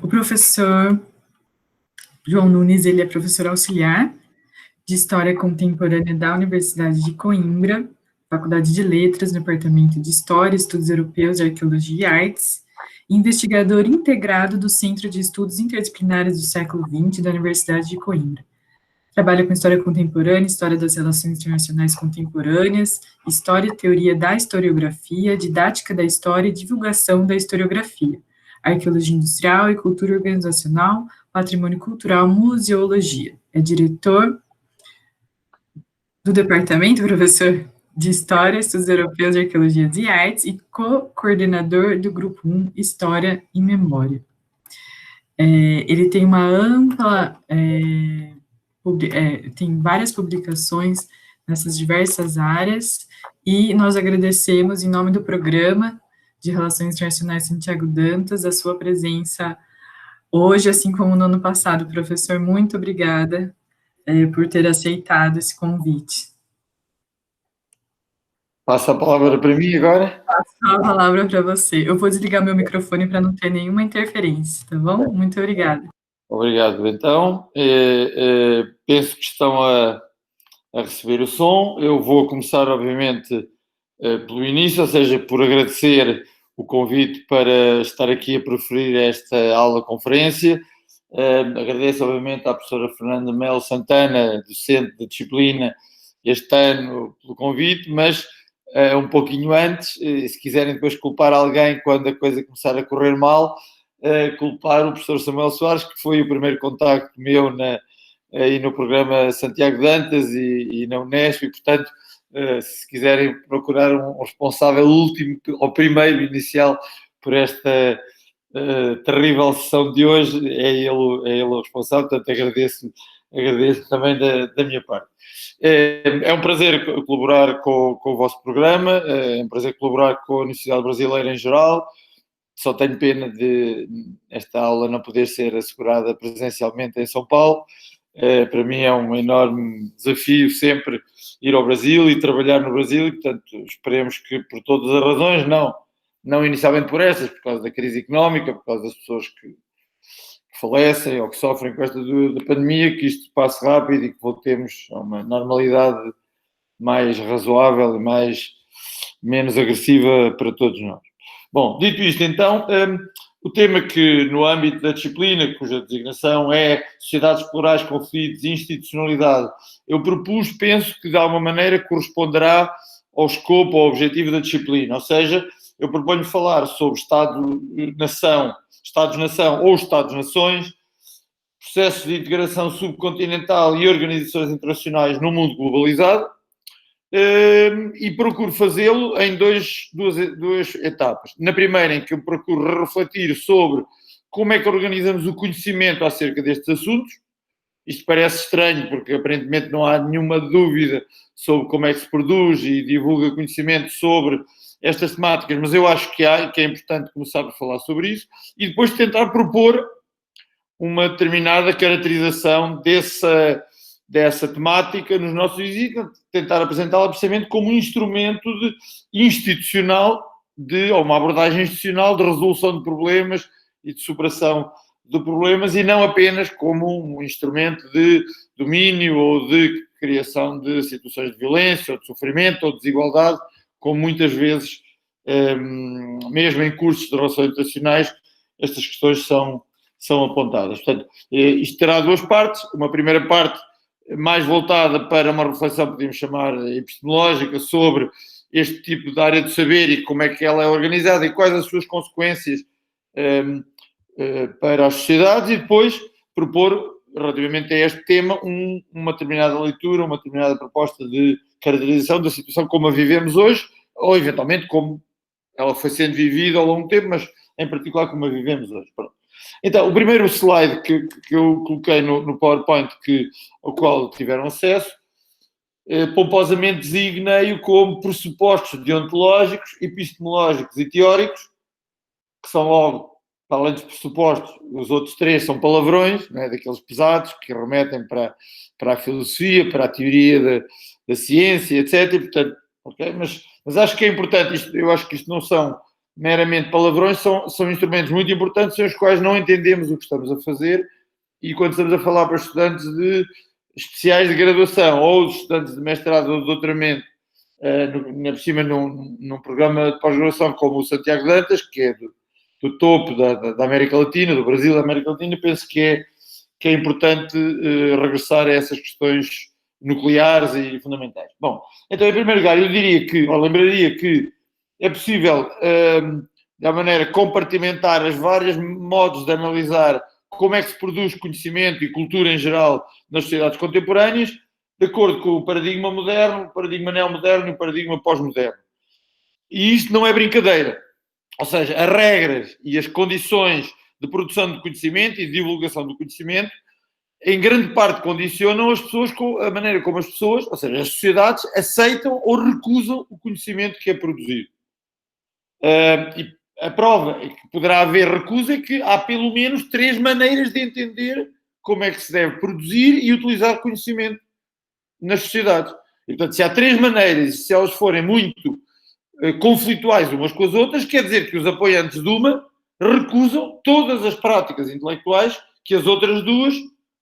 O professor João Nunes, ele é professor auxiliar de História Contemporânea da Universidade de Coimbra, Faculdade de Letras, no Departamento de História, Estudos Europeus, Arqueologia e Artes, e investigador integrado do Centro de Estudos Interdisciplinares do Século XX da Universidade de Coimbra. Trabalha com história contemporânea, história das relações internacionais contemporâneas, história e teoria da historiografia, didática da história e divulgação da historiografia, arqueologia industrial e cultura organizacional, patrimônio cultural, museologia. É diretor do departamento, professor de História, Estudos Europeus, Arqueologias e Artes e co-coordenador do Grupo 1, História e Memória. Ele tem uma ampla... tem várias publicações nessas diversas áreas, e nós agradecemos, em nome do Programa de Relações Internacionais Santiago Dantas, a sua presença hoje, assim como no ano passado. Professor, muito obrigada por ter aceitado esse convite. Passa a palavra para mim agora. Passo a palavra para você. Eu vou desligar meu microfone para não ter nenhuma interferência, tá bom? Muito obrigada. Obrigado, então. Penso que estão a receber o som. Eu vou começar, obviamente, pelo início, ou seja, por agradecer o convite para estar aqui a proferir esta aula-conferência. Agradeço, obviamente, à professora Fernanda Melo Santana, docente de disciplina, este ano, pelo convite, mas um pouquinho antes, se quiserem depois culpar alguém quando a coisa começar a correr mal, culpar o professor Samuel Soares, que foi o primeiro contacto meu aí no programa Santiago Dantas e na Unesp, e, portanto, se quiserem procurar um responsável último, ou primeiro, inicial, por esta terrível sessão de hoje, é ele o responsável, portanto agradeço também da minha parte. É um prazer colaborar com o vosso programa, é um prazer colaborar com a Universidade Brasileira em geral. Só tenho pena de esta aula não poder ser assegurada presencialmente em São Paulo. Para mim é um enorme desafio sempre ir ao Brasil e trabalhar no Brasil, e, portanto, esperemos que por todas as razões, não inicialmente por estas, por causa da crise económica, por causa das pessoas que falecem ou que sofrem com esta da pandemia, que isto passe rápido e que voltemos a uma normalidade mais razoável e menos agressiva para todos nós. Bom, dito isto, então, o tema que, no âmbito da disciplina, cuja designação é Sociedades Plurais, Conflitos e Institucionalidade, eu penso que de alguma maneira corresponderá ao escopo, ao objetivo da disciplina. Ou seja, eu proponho falar sobre Estado-nação, Estados-nação ou Estados-nações, processos de integração subcontinental e organizações internacionais no mundo globalizado, e procuro fazê-lo em duas etapas. Na primeira, em que eu procuro refletir sobre como é que organizamos o conhecimento acerca destes assuntos. Isto parece estranho, porque aparentemente não há nenhuma dúvida sobre como é que se produz e divulga conhecimento sobre estas temáticas, mas eu acho que é importante começar a falar sobre isso e depois tentar propor uma determinada caracterização dessa temática nos nossos exercícios, tentar apresentá-la precisamente como um instrumento institucional, ou uma abordagem institucional de resolução de problemas e de superação de problemas, e não apenas como um instrumento de domínio ou de criação de situações de violência ou de sofrimento ou de desigualdade, como muitas vezes, mesmo em cursos de relações internacionais, estas questões são apontadas. Portanto, isto terá duas partes. Uma primeira parte mais voltada para uma reflexão, podemos chamar epistemológica, sobre este tipo de área de saber e como é que ela é organizada e quais as suas consequências para as sociedades, e depois propor, relativamente a este tema, uma determinada leitura, uma determinada proposta de caracterização da situação como a vivemos hoje, ou eventualmente como ela foi sendo vivida ao longo do tempo, mas em particular como a vivemos hoje. Pronto. Então, o primeiro slide que eu coloquei no PowerPoint, ao qual tiveram acesso, pomposamente designei-o como pressupostos deontológicos, epistemológicos e teóricos, que são logo, para além dos pressupostos, os outros três são palavrões, né, daqueles pesados que remetem para a filosofia, para a teoria da ciência, etc. E, portanto, okay? Mas acho que é importante, eu acho que isto não são meramente palavrões, são instrumentos muito importantes sem os quais não entendemos o que estamos a fazer. E quando estamos a falar para estudantes de especiais de graduação ou estudantes de mestrado ou de doutoramento, por cima num programa de pós-graduação como o Santiago Dantas, que é do topo da América Latina, do Brasil, da América Latina, penso que é importante regressar a essas questões nucleares e fundamentais. Bom, então, em primeiro lugar, eu lembraria que é possível, de alguma maneira, compartimentar os vários modos de analisar como é que se produz conhecimento e cultura em geral nas sociedades contemporâneas, de acordo com o paradigma moderno, o paradigma neomoderno e o paradigma pós-moderno. E isto não é brincadeira. Ou seja, as regras e as condições de produção de conhecimento e de divulgação do conhecimento, em grande parte condicionam as pessoas com a maneira como as pessoas, ou seja, as sociedades, aceitam ou recusam o conhecimento que é produzido. E a prova é que poderá haver recusa é que há pelo menos 3 maneiras de entender como é que se deve produzir e utilizar conhecimento nas sociedades. E, portanto, se há 3 maneiras e se elas forem muito conflituais umas com as outras, quer dizer que os apoiantes de uma recusam todas as práticas intelectuais que as outras duas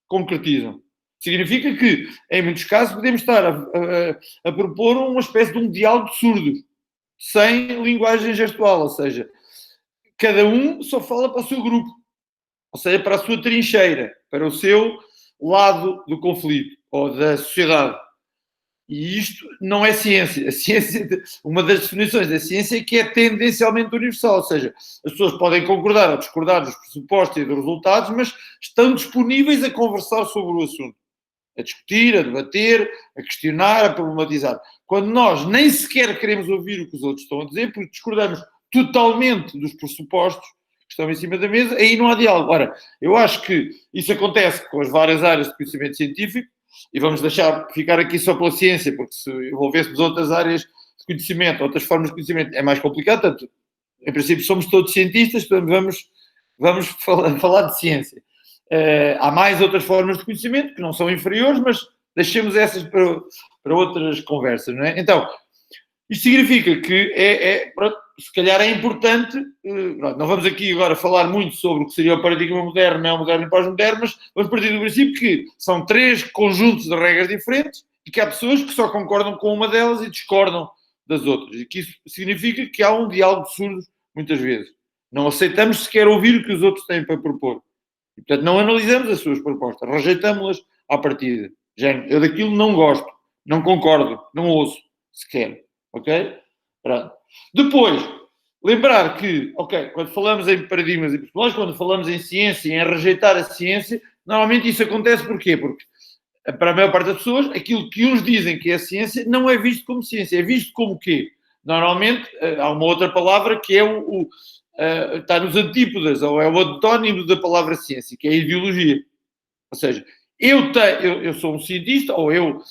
concretizam. Significa que, em muitos casos, podemos estar a propor uma espécie de um diálogo de surdos, sem linguagem gestual, ou seja, cada um só fala para o seu grupo, ou seja, para a sua trincheira, para o seu lado do conflito ou da sociedade. E isto não é ciência. A ciência, uma das definições da ciência é que é tendencialmente universal, ou seja, as pessoas podem concordar ou discordar dos pressupostos e dos resultados, mas estão disponíveis a conversar sobre o assunto, a discutir, a debater, a questionar, a problematizar. Quando nós nem sequer queremos ouvir o que os outros estão a dizer, porque discordamos totalmente dos pressupostos que estão em cima da mesa, aí não há diálogo. Ora, eu acho que isso acontece com as várias áreas de conhecimento científico, e vamos deixar ficar aqui só pela ciência, porque se envolvêssemos outras áreas de conhecimento, outras formas de conhecimento, é mais complicado. Portanto, em princípio, somos todos cientistas, portanto, vamos falar de ciência. Há mais outras formas de conhecimento que não são inferiores, mas deixemos essas para outras conversas, não é? Então, isto significa que se calhar é importante, não vamos aqui agora falar muito sobre o que seria o paradigma moderno, neomoderno e pós-moderno, mas vamos partir do princípio que são 3 conjuntos de regras diferentes e que há pessoas que só concordam com uma delas e discordam das outras. E que isso significa que há um diálogo de surdos, muitas vezes. Não aceitamos sequer ouvir o que os outros têm para propor. E, portanto, não analisamos as suas propostas, rejeitamos-las à partida. Eu daquilo não gosto, não concordo, não ouço sequer. Ok? Pronto. Depois, lembrar que, ok, quando falamos em paradigmas epistemológicos, quando falamos em ciência e em rejeitar a ciência, normalmente isso acontece porquê? Porque, para a maior parte das pessoas, aquilo que uns dizem que é ciência não é visto como ciência, é visto como o quê? Normalmente, há uma outra palavra que é está nos antípodas, ou é o antónimo da palavra ciência, que é a ideologia. Ou seja, eu sou um cientista, ou eu,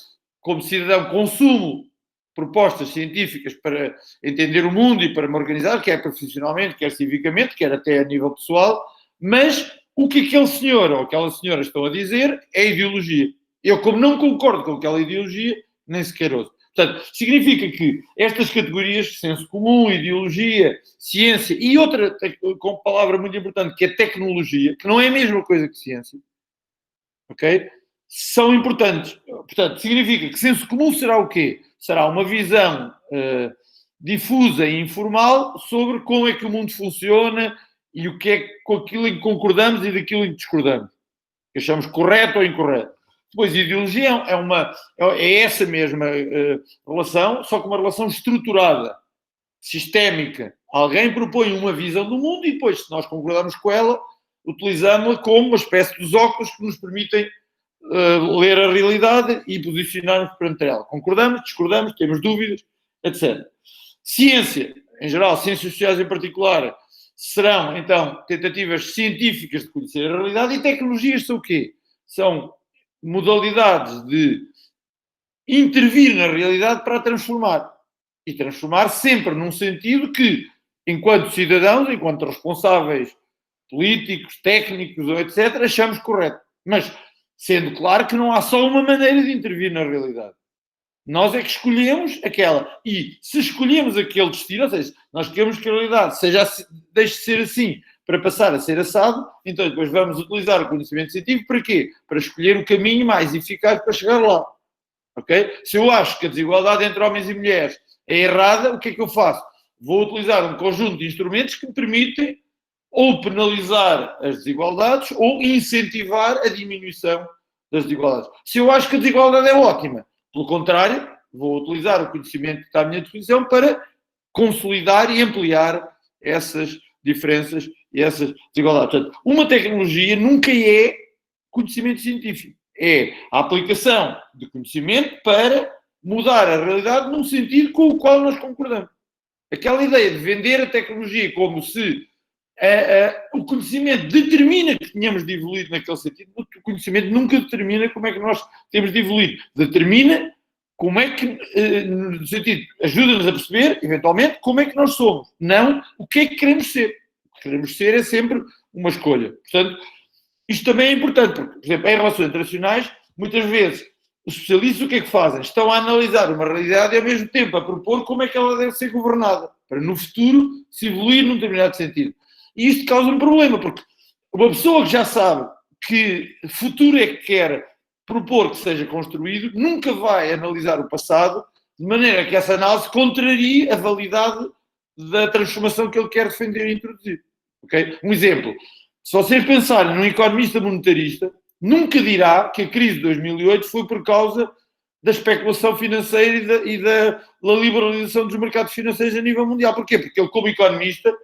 como cidadão, consumo propostas científicas para entender o mundo e para me organizar, quer profissionalmente, quer civicamente, quer até a nível pessoal, mas o que aquele senhor ou aquela senhora estão a dizer é ideologia. Eu, como não concordo com aquela ideologia, nem sequer ouço. Portanto, significa que estas categorias, senso comum, ideologia, ciência e outra com palavra muito importante, que é tecnologia, que não é a mesma coisa que ciência, ok? São importantes. Portanto, significa que senso comum será o quê? Será uma visão difusa e informal sobre como é que o mundo funciona e o que é com aquilo em que concordamos e daquilo em que discordamos. Que achamos correto ou incorreto. Depois, a ideologia é essa mesma relação, só que uma relação estruturada, sistémica. Alguém propõe uma visão do mundo e depois, se nós concordamos com ela, utilizamos-la como uma espécie dos óculos que nos permitem ler a realidade e posicionar-nos perante ela. Concordamos, discordamos, temos dúvidas, etc. Ciência, em geral, ciências sociais em particular, serão, então, tentativas científicas de conhecer a realidade. E tecnologias são o quê? São modalidades de intervir na realidade para a transformar. E transformar sempre num sentido que, enquanto cidadãos, enquanto responsáveis políticos, técnicos, etc., achamos correto. Mas sendo claro que não há só uma maneira de intervir na realidade. Nós é que escolhemos aquela. E se escolhemos aquele destino, ou seja, nós queremos que a realidade deixe de ser assim para passar a ser assado, então depois vamos utilizar o conhecimento científico para quê? Para escolher o caminho mais eficaz para chegar lá. Ok? Se eu acho que a desigualdade entre homens e mulheres é errada, o que é que eu faço? Vou utilizar um conjunto de instrumentos que me permitem ou penalizar as desigualdades ou incentivar a diminuição das desigualdades. Se eu acho que a desigualdade é ótima, pelo contrário, vou utilizar o conhecimento que está à minha disposição para consolidar e ampliar essas diferenças e essas desigualdades. Portanto, uma tecnologia nunca é conhecimento científico. É a aplicação de conhecimento para mudar a realidade num sentido com o qual nós concordamos. Aquela ideia de vender a tecnologia como se o conhecimento determina que tenhamos de evoluir naquele sentido, o conhecimento nunca determina como é que nós temos de evoluir. Determina como é que, no sentido, ajuda-nos a perceber, eventualmente, como é que nós somos. Não o que é que queremos ser. O que queremos ser é sempre uma escolha. Portanto, isto também é importante, porque, por exemplo, em relações internacionais, muitas vezes, os especialistas o que é que fazem? Estão a analisar uma realidade e, ao mesmo tempo, a propor como é que ela deve ser governada, para, no futuro, se evoluir num determinado sentido. E isto causa um problema, porque uma pessoa que já sabe que futuro é que quer propor que seja construído, nunca vai analisar o passado, de maneira que essa análise contrarie a validade da transformação que ele quer defender e introduzir. Okay? Um exemplo. Se vocês pensarem num economista monetarista, nunca dirá que a crise de 2008 foi por causa da especulação financeira e da liberalização dos mercados financeiros a nível mundial. Porquê? Porque ele, como economista,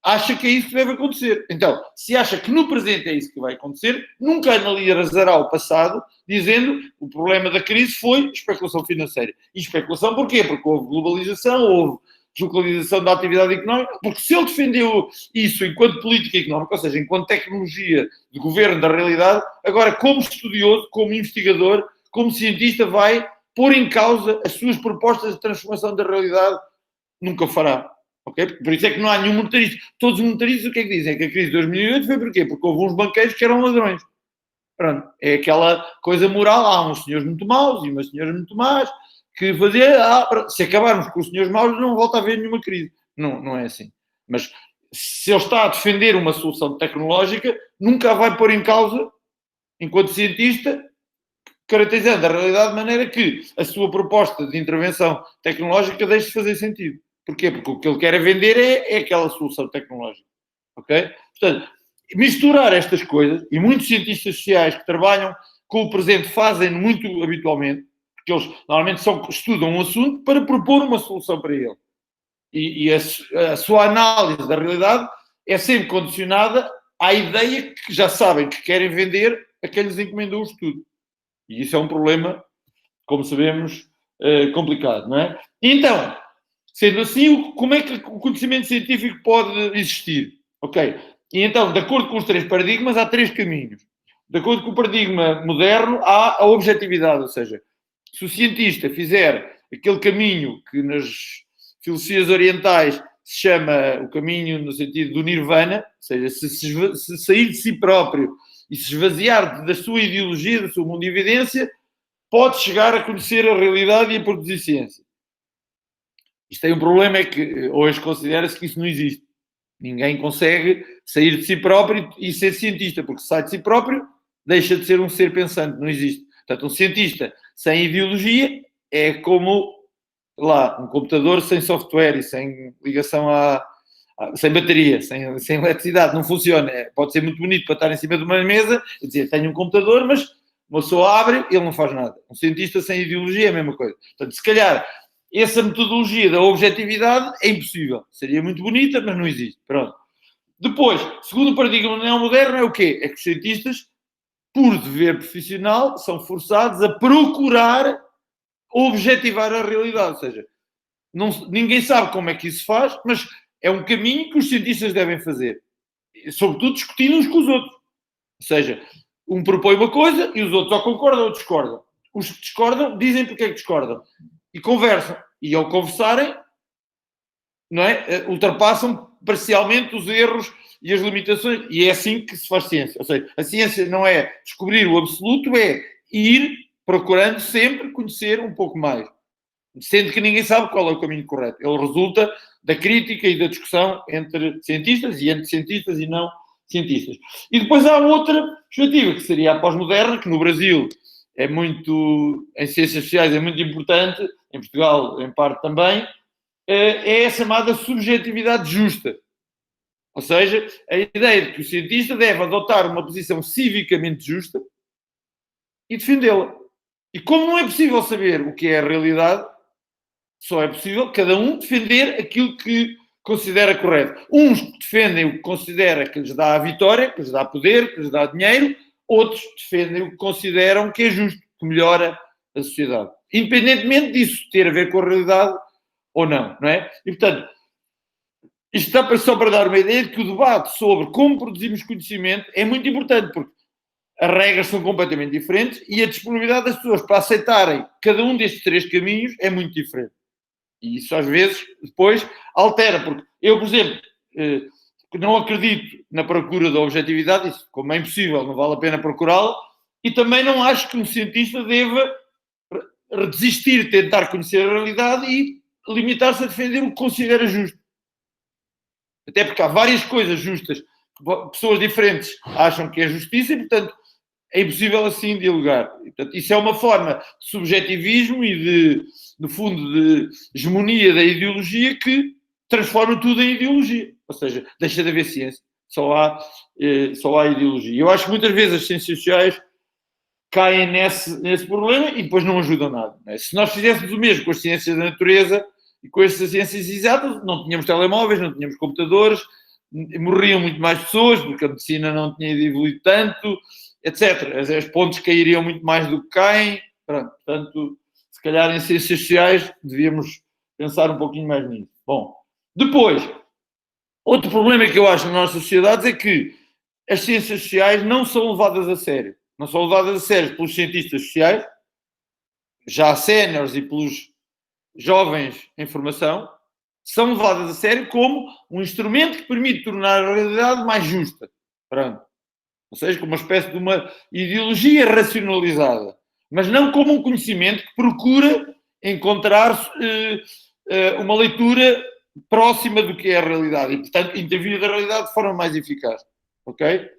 acha que é isso que deve acontecer. Então, se acha que no presente é isso que vai acontecer, nunca analisará o passado dizendo que o problema da crise foi especulação financeira. E especulação porquê? Porque houve globalização, houve deslocalização da atividade económica, porque se ele defendeu isso enquanto política económica, ou seja, enquanto tecnologia de governo da realidade, agora como estudioso, como investigador, como cientista, vai pôr em causa as suas propostas de transformação da realidade, nunca o fará. Okay? Por isso é que não há nenhum monetarista. Todos os monetaristas o que é que dizem? É que a crise de 2008 foi porquê? Porque houve uns banqueiros que eram ladrões. Pronto. É aquela coisa moral. Há uns senhores muito maus e umas senhoras muito más que fazer... se acabarmos com os senhores maus não volta a haver nenhuma crise. Não, não é assim. Mas se ele está a defender uma solução tecnológica, nunca a vai pôr em causa, enquanto cientista, caracterizando a realidade de maneira que a sua proposta de intervenção tecnológica deixe de fazer sentido. Porquê? Porque o que ele quer é vender é aquela solução tecnológica. Ok? Portanto, misturar estas coisas, e muitos cientistas sociais que trabalham com o presente fazem muito habitualmente, porque eles normalmente estudam um assunto para propor uma solução para ele. E a sua análise da realidade é sempre condicionada à ideia que já sabem que querem vender a quem lhes encomendou o estudo. E isso é um problema, como sabemos, complicado, não é? Então, sendo assim, como é que o conhecimento científico pode existir? Ok. E então, de acordo com os três paradigmas, há três caminhos. De acordo com o paradigma moderno, há a objetividade, ou seja, se o cientista fizer aquele caminho que nas filosofias orientais se chama o caminho no sentido do nirvana, ou seja, se sair de si próprio e se esvaziar da sua ideologia, da sua mundividência, pode chegar a conhecer a realidade e a produzir ciência. Isto tem um problema, é que hoje considera-se que isso não existe. Ninguém consegue sair de si próprio e ser cientista, porque se sai de si próprio, deixa de ser um ser pensante, não existe. Portanto, um cientista sem ideologia é como, lá, um computador sem software e sem ligação sem bateria, sem eletricidade, não funciona. Pode ser muito bonito para estar em cima de uma mesa e dizer, tenho um computador, mas uma pessoa abre e ele não faz nada. Um cientista sem ideologia é a mesma coisa. Portanto, se calhar, essa metodologia da objetividade é impossível. Seria muito bonita, mas não existe. Pronto. Depois, segundo o paradigma neomoderno, é o quê? É que os cientistas, por dever profissional, são forçados a procurar objetivar a realidade. Ou seja, ninguém sabe como é que isso se faz, mas é um caminho que os cientistas devem fazer. Sobretudo discutindo uns com os outros. Ou seja, um propõe uma coisa e os outros ou concordam ou discordam. Os que discordam dizem porque é que discordam. E conversam. E ao conversarem, não é? Ultrapassam parcialmente os erros e as limitações. E é assim que se faz ciência. Ou seja, a ciência não é descobrir o absoluto, é ir procurando sempre conhecer um pouco mais. sendo que ninguém sabe qual é o caminho correto. Ele resulta da crítica e da discussão entre cientistas e entre cientistas e não cientistas. E depois há outra perspectiva, que seria a pós-moderna, que no Brasil é muito, em ciências sociais é muito importante, em Portugal em parte também, é a chamada subjetividade justa. Ou seja, a ideia de que o cientista deve adotar uma posição civicamente justa e defendê-la. E como não é possível saber o que é a realidade, só é possível cada um defender aquilo que considera correto. Uns defendem o que considera que lhes dá a vitória, que lhes dá poder, que lhes dá dinheiro, outros defendem o que consideram que é justo, que melhora a sociedade. Independentemente disso ter a ver com a realidade ou não, não é? E, portanto, isto está só para dar uma ideia de que o debate sobre como produzimos conhecimento é muito importante, porque as regras são completamente diferentes e a disponibilidade das pessoas para aceitarem cada um destes três caminhos é muito diferente. E isso, às vezes, depois altera, porque eu, por exemplo, não acredito na procura da objetividade, isso, como é impossível, não vale a pena procurá-la, e também não acho que um cientista deva desistir de tentar conhecer a realidade e limitar-se a defender o que considera justo. Até porque há várias coisas justas que pessoas diferentes acham que é justiça e, portanto, é impossível assim dialogar. E, portanto, isso é uma forma de subjetivismo e de, no fundo, de hegemonia da ideologia que transforma tudo em ideologia. Ou seja, deixa de haver ciência. Só há ideologia. Eu acho que muitas vezes as ciências sociais caem nesse problema e depois não ajudam nada. Não é? Se nós fizéssemos o mesmo com as ciências da natureza e com estas ciências exatas, não tínhamos telemóveis, não tínhamos computadores, morriam muito mais pessoas, porque a medicina não tinha evoluído tanto, etc. As pontes cairiam muito mais do que caem. Pronto, portanto, se calhar em ciências sociais devíamos pensar um pouquinho mais nisso. Bom, depois, outro problema que eu acho nas nossas sociedades é que as ciências sociais não são levadas a sério. Não são levadas a sério pelos cientistas sociais, já séniores e pelos jovens em formação, são levadas a sério como um instrumento que permite tornar a realidade mais justa. Pronto. Ou seja, como uma espécie de uma ideologia racionalizada. Mas não como um conhecimento que procura encontrar uma leitura próxima do que é a realidade. E, portanto, intervir na realidade de forma mais eficaz. Ok?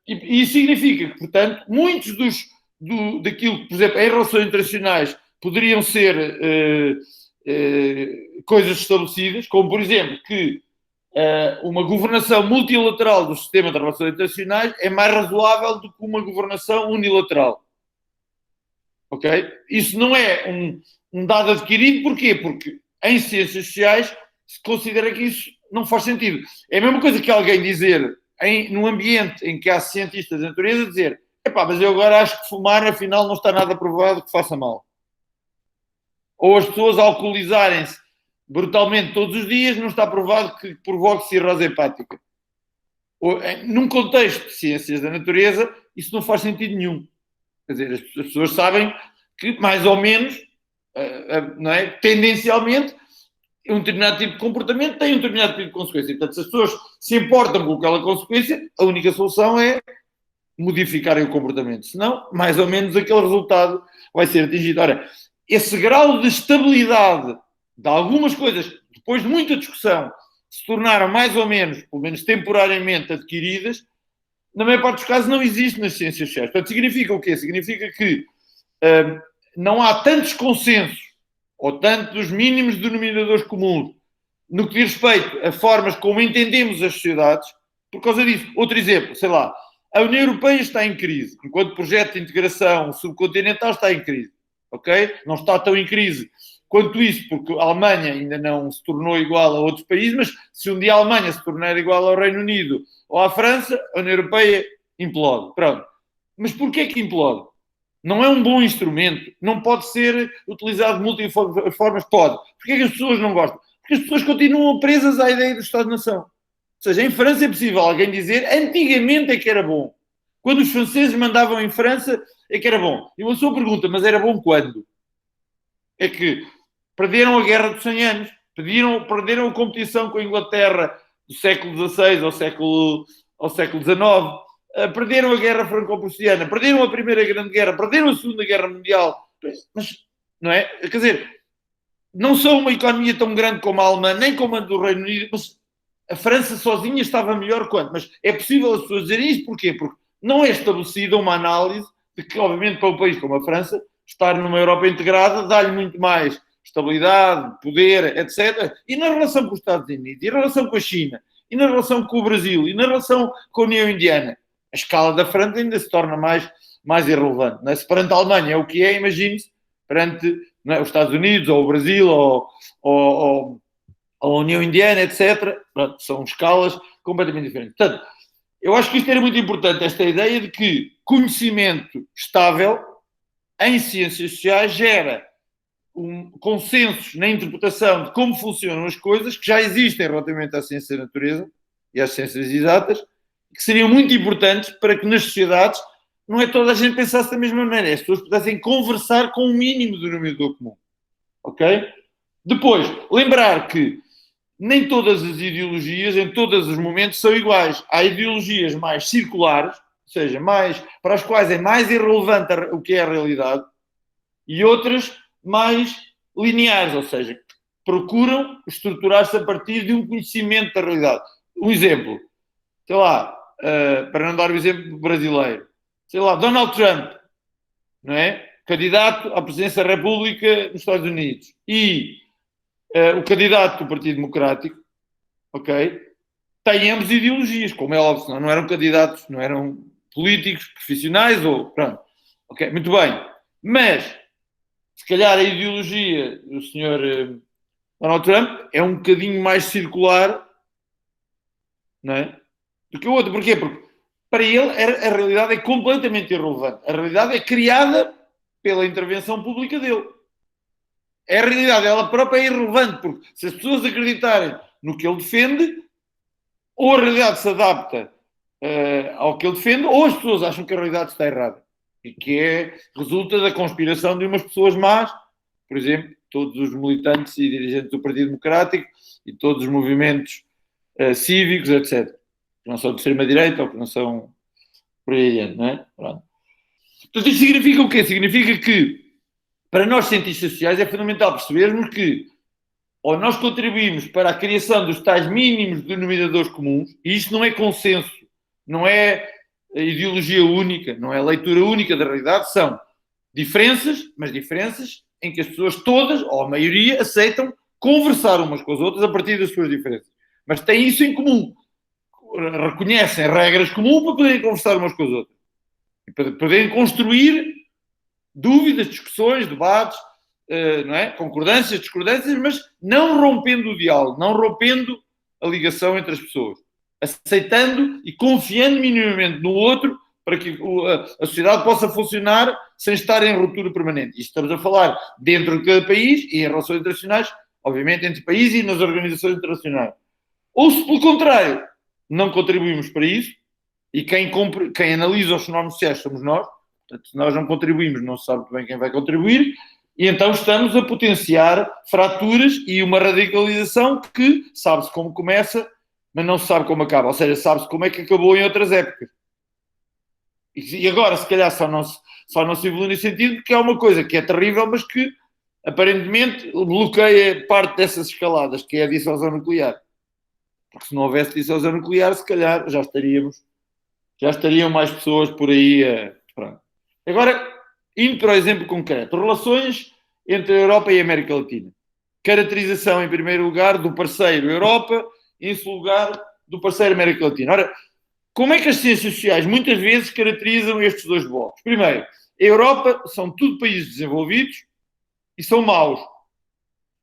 E isso significa que, portanto, muitos daquilo que, por exemplo, em relações internacionais poderiam ser coisas estabelecidas, como, por exemplo, que uma governação multilateral do sistema de relações internacionais é mais razoável do que uma governação unilateral. Ok? Isso não é um dado adquirido, porquê? Porque em ciências sociais se considera que isso não faz sentido. É a mesma coisa que alguém dizer, num ambiente em que há cientistas da natureza, dizer: epá, mas eu agora acho que fumar, afinal, não está nada provado que faça mal. Ou as pessoas alcoolizarem-se brutalmente todos os dias, não está provado que provoque cirrose hepática. Num contexto de ciências da natureza, isso não faz sentido nenhum. Quer dizer, as pessoas sabem que, mais ou menos, não é? Tendencialmente, um determinado tipo de comportamento tem um determinado tipo de consequência. Portanto, se as pessoas se importam com aquela consequência, a única solução é modificarem o comportamento. Senão, mais ou menos, aquele resultado vai ser atingido. Ora, esse grau de estabilidade de algumas coisas, depois de muita discussão, se tornaram mais ou menos, pelo menos temporariamente, adquiridas, na maior parte dos casos não existe nas ciências sociais. Portanto, significa o quê? Significa que não há tantos consensos ou tantos mínimos denominadores comuns no que diz respeito a formas como entendemos as sociedades por causa disso. Outro exemplo, sei lá, a União Europeia está em crise, enquanto projeto de integração subcontinental está em crise. Ok? Não está tão em crise quanto isso, porque a Alemanha ainda não se tornou igual a outros países, mas se um dia a Alemanha se tornar igual ao Reino Unido ou à França, a União Europeia implode. Pronto. Mas porquê que implode? Não é um bom instrumento, não pode ser utilizado de múltiplas formas. Pode. Porquê que as pessoas não gostam? Porque as pessoas continuam presas à ideia do Estado-nação. Ou seja, em França é possível alguém dizer antigamente é que era bom. Quando os franceses mandavam em França é que era bom. E uma pessoa pergunta, mas era bom quando? É que perderam a Guerra dos 100 Anos, perderam a competição com a Inglaterra do século XVI ao século XIX, perderam a Guerra Franco-Prussiana, perderam a Primeira Grande Guerra, perderam a Segunda Guerra Mundial. Mas não é? Quer dizer, não são uma economia tão grande como a Alemanha, nem como a do Reino Unido, mas a França sozinha estava melhor quanto. Mas é possível as pessoas dizerem isto, porquê? Porque não é estabelecida uma análise de que, obviamente, para um país como a França, estar numa Europa integrada dá-lhe muito mais estabilidade, poder, etc. E na relação com os Estados Unidos, e na relação com a China, e na relação com o Brasil, e na relação com a União Indiana, a escala da França ainda se torna mais irrelevante. Não é? Se perante a Alemanha é o que é, imagine-se, perante, não é, os Estados Unidos, ou o Brasil, ou a União Indiana, etc. Pronto, são escalas completamente diferentes. Portanto, eu acho que isto era muito importante, esta ideia de que conhecimento estável em ciências sociais gera consensos na interpretação de como funcionam as coisas que já existem relativamente à ciência da natureza e às ciências exatas, que seriam muito importantes para que nas sociedades não é toda a gente pensasse da mesma maneira, as pessoas pudessem conversar com o mínimo denominador comum. Ok? Depois, lembrar que nem todas as ideologias, em todos os momentos, são iguais. Há ideologias mais circulares, ou seja, para as quais é mais irrelevante o que é a realidade, e outras mais lineares, ou seja, procuram estruturar-se a partir de um conhecimento da realidade. Um exemplo, sei lá, para não dar o exemplo brasileiro, sei lá, Donald Trump, não é? Candidato à presidência da República nos Estados Unidos, e o candidato do Partido Democrático, ok, têm ambas ideologias, como é óbvio, senão não eram candidatos, não eram políticos profissionais, ou pronto, ok, muito bem, mas se calhar a ideologia do senhor Donald Trump é um bocadinho mais circular, não é? Do que o outro. Porquê? Porque para ele a realidade é completamente irrelevante. A realidade é criada pela intervenção pública dele. A realidade ela própria é irrelevante, porque se as pessoas acreditarem no que ele defende, ou a realidade se adapta ao que ele defende, ou as pessoas acham que a realidade está errada. E que resulta da conspiração de umas pessoas más, por exemplo, todos os militantes e dirigentes do Partido Democrático e todos os movimentos cívicos, etc. Que não são de extrema-direita ou que não são por aí adiante, não é? Pronto. Então, isto significa o quê? Significa que, para nós cientistas sociais, é fundamental percebermos que ou nós contribuímos para a criação dos tais mínimos denominadores comuns, e isto não é consenso, não é ideologia única, não é leitura única da realidade, são diferenças, mas diferenças em que as pessoas todas, ou a maioria, aceitam conversar umas com as outras a partir das suas diferenças. Mas têm isso em comum. Reconhecem regras comuns para poderem conversar umas com as outras. E para poderem construir dúvidas, discussões, debates, não é? Concordâncias, discordâncias, mas não rompendo o diálogo, não rompendo a ligação entre as pessoas. Aceitando e confiando minimamente no outro para que a sociedade possa funcionar sem estar em ruptura permanente. Isto estamos a falar dentro de cada país e em relações internacionais, obviamente entre países e nas organizações internacionais. Ou se, pelo contrário, não contribuímos para isso, e quem analisa os fenómenos sociais somos nós, portanto, se nós não contribuímos, não se sabe muito bem quem vai contribuir, e então estamos a potenciar fraturas e uma radicalização que sabe-se como começa, mas não se sabe como acaba. Ou seja, sabe-se como é que acabou em outras épocas. E agora, se calhar, só não se evolui nesse sentido, porque é uma coisa que é terrível, mas que, aparentemente, bloqueia parte dessas escaladas, que é a dissolução nuclear. Porque se não houvesse dissolução nuclear, se calhar já estariam mais pessoas por aí. Pronto. Agora, indo para o exemplo concreto, relações entre a Europa e a América Latina. Caracterização, em primeiro lugar, do parceiro Europa, em segundo lugar, do parceiro América Latina. Ora, como é que as ciências sociais muitas vezes caracterizam estes dois blocos? Primeiro, a Europa são tudo países desenvolvidos e são maus.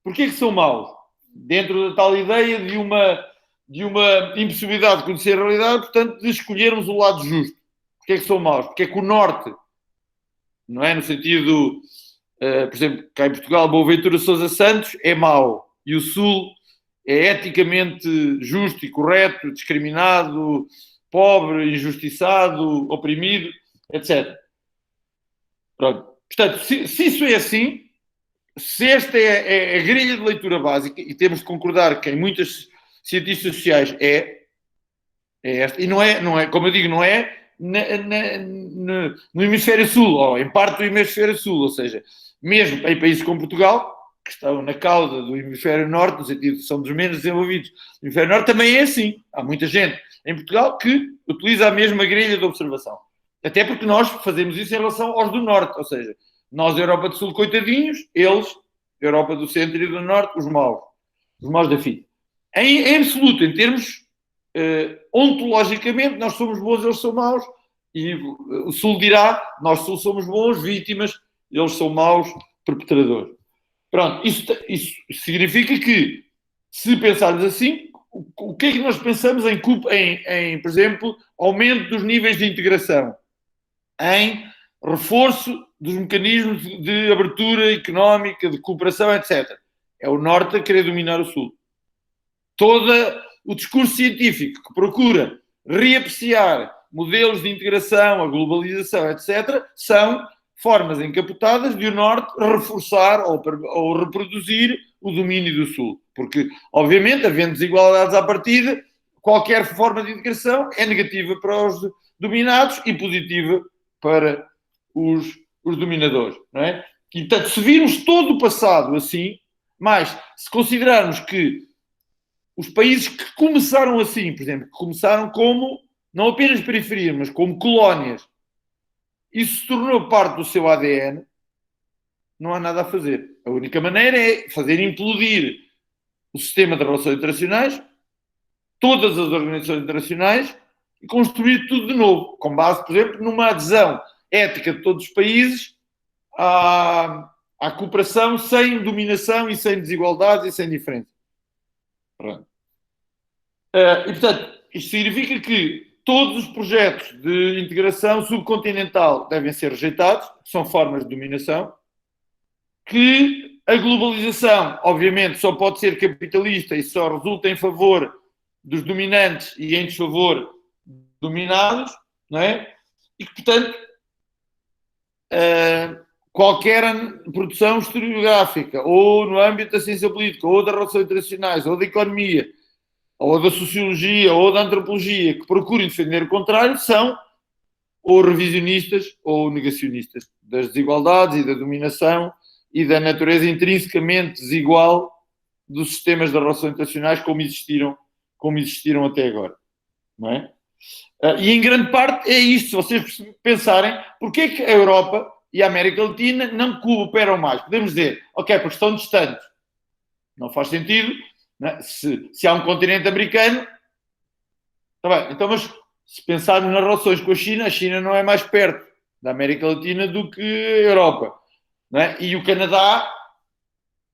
Porquê que são maus? Dentro da tal ideia de uma impossibilidade de conhecer a realidade, portanto, de escolhermos o lado justo. Porquê que são maus? Porque é que o Norte, não é? No sentido, por exemplo, cá em Portugal, Boaventura Sousa Santos é mau. E o Sul é eticamente justo e correto, discriminado, pobre, injustiçado, oprimido, etc. Pronto. Portanto, se isso é assim, se esta é a grelha de leitura básica, e temos de concordar que em muitas cientistas sociais é esta, e não é, como eu digo, não é no hemisfério sul, ou em parte do hemisfério sul, ou seja, mesmo em países como Portugal, que estão na cauda do hemisfério norte, no sentido de são dos menos desenvolvidos do hemisfério norte, também é assim. Há muita gente em Portugal que utiliza a mesma grelha de observação. Até porque nós fazemos isso em relação aos do norte, ou seja, nós, Europa do Sul, coitadinhos, eles, Europa do Centro e do Norte, os maus da fita. Em absoluto, em termos ontologicamente, nós somos bons, eles são maus, e o Sul dirá, nós Sul somos bons, vítimas, eles são maus, perpetradores. Pronto, isso significa que, se pensarmos assim, o que é que nós pensamos em, por exemplo, aumento dos níveis de integração, em reforço dos mecanismos de abertura económica, de cooperação, etc. É o Norte a querer dominar o Sul. Todo o discurso científico que procura reapreciar modelos de integração, a globalização, etc., são formas encapotadas de o Norte reforçar ou reproduzir o domínio do Sul. Porque, obviamente, havendo desigualdades à partida, qualquer forma de integração é negativa para os dominados e positiva para os dominadores. Não é? E, portanto, se virmos todo o passado assim, mas se considerarmos que os países que começaram assim, por exemplo, que começaram como, não apenas periferia, mas como colónias, isso se tornou parte do seu ADN, não há nada a fazer. A única maneira é fazer implodir o sistema de relações internacionais, todas as organizações internacionais, e construir tudo de novo, com base, por exemplo, numa adesão ética de todos os países à cooperação sem dominação e sem desigualdades e sem diferença. Pronto. E, portanto, isto significa que todos os projetos de integração subcontinental devem ser rejeitados, são formas de dominação, que a globalização, obviamente, só pode ser capitalista e só resulta em favor dos dominantes e em desfavor dos dominados, não é? E que, portanto, qualquer produção historiográfica, ou no âmbito da ciência política, ou das relações internacionais, ou da economia, ou da sociologia, ou da antropologia, que procurem defender o contrário, são ou revisionistas ou negacionistas das desigualdades e da dominação e da natureza intrinsecamente desigual dos sistemas de relações internacionais como existiram até agora. Não é? E em grande parte é isto, se vocês pensarem, porque é que a Europa e a América Latina não cooperam mais? Podemos dizer, ok, porque estão distantes. Não faz sentido. Não é? Se há um continente americano, está bem, então, mas se pensarmos nas relações com a China não é mais perto da América Latina do que a Europa. Não é? E o Canadá,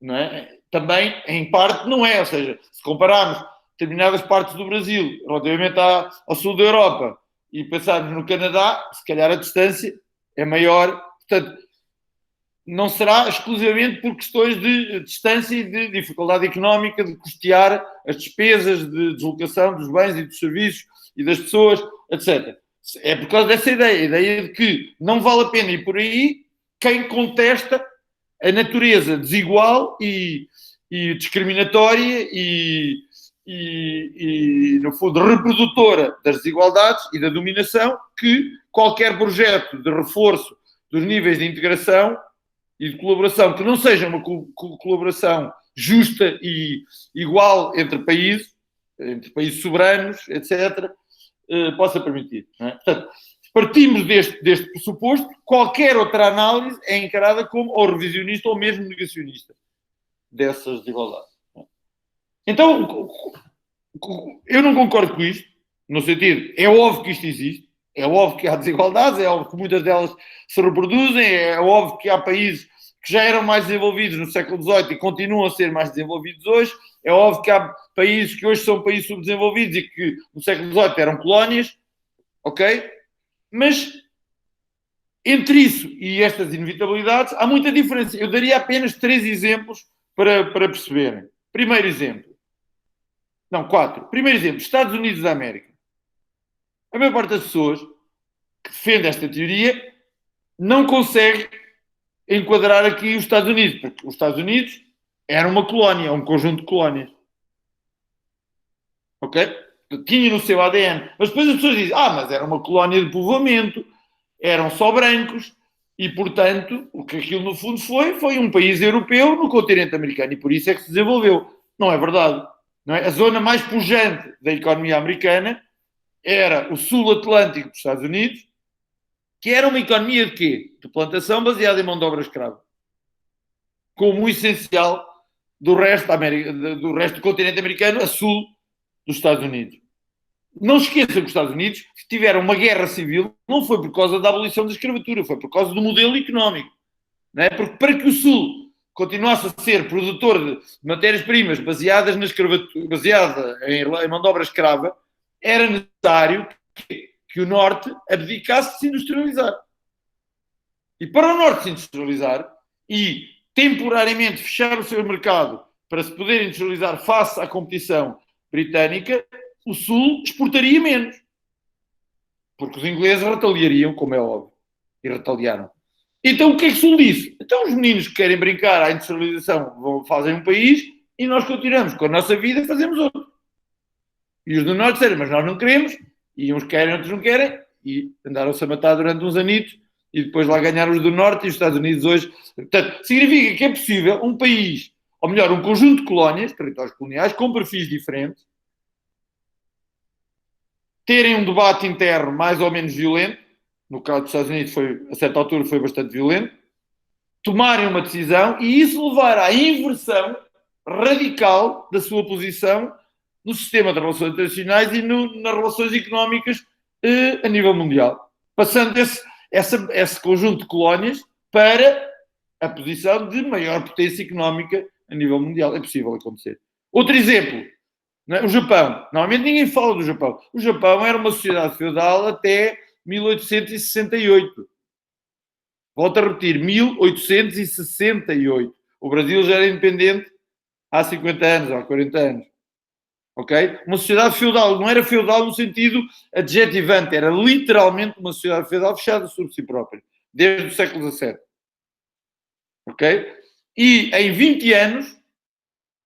não é? Também, em parte, não é. Ou seja, se compararmos determinadas partes do Brasil relativamente ao sul da Europa e pensarmos no Canadá, se calhar a distância é maior. Portanto, não será exclusivamente por questões de distância e de dificuldade económica de custear as despesas de deslocação dos bens e dos serviços e das pessoas, etc. É por causa dessa ideia, a ideia de que não vale a pena ir por aí quem contesta a natureza desigual e discriminatória e, no fundo, reprodutora das desigualdades e da dominação que qualquer projeto de reforço dos níveis de integração e de colaboração que não seja uma colaboração justa e igual entre países soberanos, etc., possa permitir. Não é? Portanto, partimos deste pressuposto, qualquer outra análise é encarada como ou revisionista ou mesmo negacionista dessas desigualdades. Então, eu não concordo com isto, no sentido, é óbvio que isto existe, é óbvio que há desigualdades, é óbvio que muitas delas se reproduzem, é óbvio que há países que já eram mais desenvolvidos no século XVIII e continuam a ser mais desenvolvidos hoje, é óbvio que há países que hoje são países subdesenvolvidos e que no século XVIII eram colónias, ok? Mas entre isso e estas inevitabilidades há muita diferença. Eu daria apenas 3 exemplos para perceberem. Primeiro exemplo. Não, 4. Primeiro exemplo, Estados Unidos da América. A maior parte das pessoas que defende esta teoria não consegue enquadrar aqui os Estados Unidos, porque os Estados Unidos eram uma colónia, um conjunto de colónias. Ok? Tinha no seu ADN. Mas depois as pessoas dizem, mas era uma colónia de povoamento, eram só brancos, E, portanto, o que aquilo no fundo foi um país europeu no continente americano, e por isso é que se desenvolveu. Não é verdade. Não é? A zona mais pujante da economia americana era o sul Atlântico dos Estados Unidos, que era uma economia de quê? De plantação baseada em mão de obra escrava. Como o essencial do resto do continente americano a sul dos Estados Unidos. Não se esqueçam que os Estados Unidos tiveram uma guerra civil, não foi por causa da abolição da escravatura, foi por causa do modelo económico. Não é? Porque para que o Sul continuasse a ser produtor de matérias-primas baseadas baseada em mão de obra escrava, era necessário que o Norte abdicasse de se industrializar. E para o Norte se industrializar e temporariamente fechar o seu mercado para se poder industrializar face à competição britânica, o Sul exportaria menos. Porque os ingleses retaliariam, como é óbvio. E retaliaram. Então o que é que o Sul disse? Então os meninos que querem brincar à industrialização fazem um país e nós continuamos com a nossa vida e fazemos outro. E os do Norte disseram, mas nós não queremos, e uns querem, outros não querem, e andaram-se a matar durante uns anitos, e depois lá ganharam os do Norte e os Estados Unidos hoje. Portanto, significa que é possível um país, ou melhor, um conjunto de colónias, territórios coloniais, com perfis diferentes, terem um debate interno mais ou menos violento, no caso dos Estados Unidos a certa altura foi bastante violento, tomarem uma decisão e isso levar à inversão radical da sua posição no sistema de relações internacionais e nas relações económicas a nível mundial. Passando esse conjunto de colónias para a posição de maior potência económica a nível mundial. É possível acontecer. Outro exemplo, o Japão. Normalmente ninguém fala do Japão. O Japão era uma sociedade feudal até 1868. Volto a repetir, 1868. O Brasil já era independente há 50 anos, há 40 anos. Ok? Uma sociedade feudal. Não era feudal no sentido adjetivante. Era literalmente uma sociedade feudal fechada sobre si própria. Desde o século XVII. Ok? E em 20 anos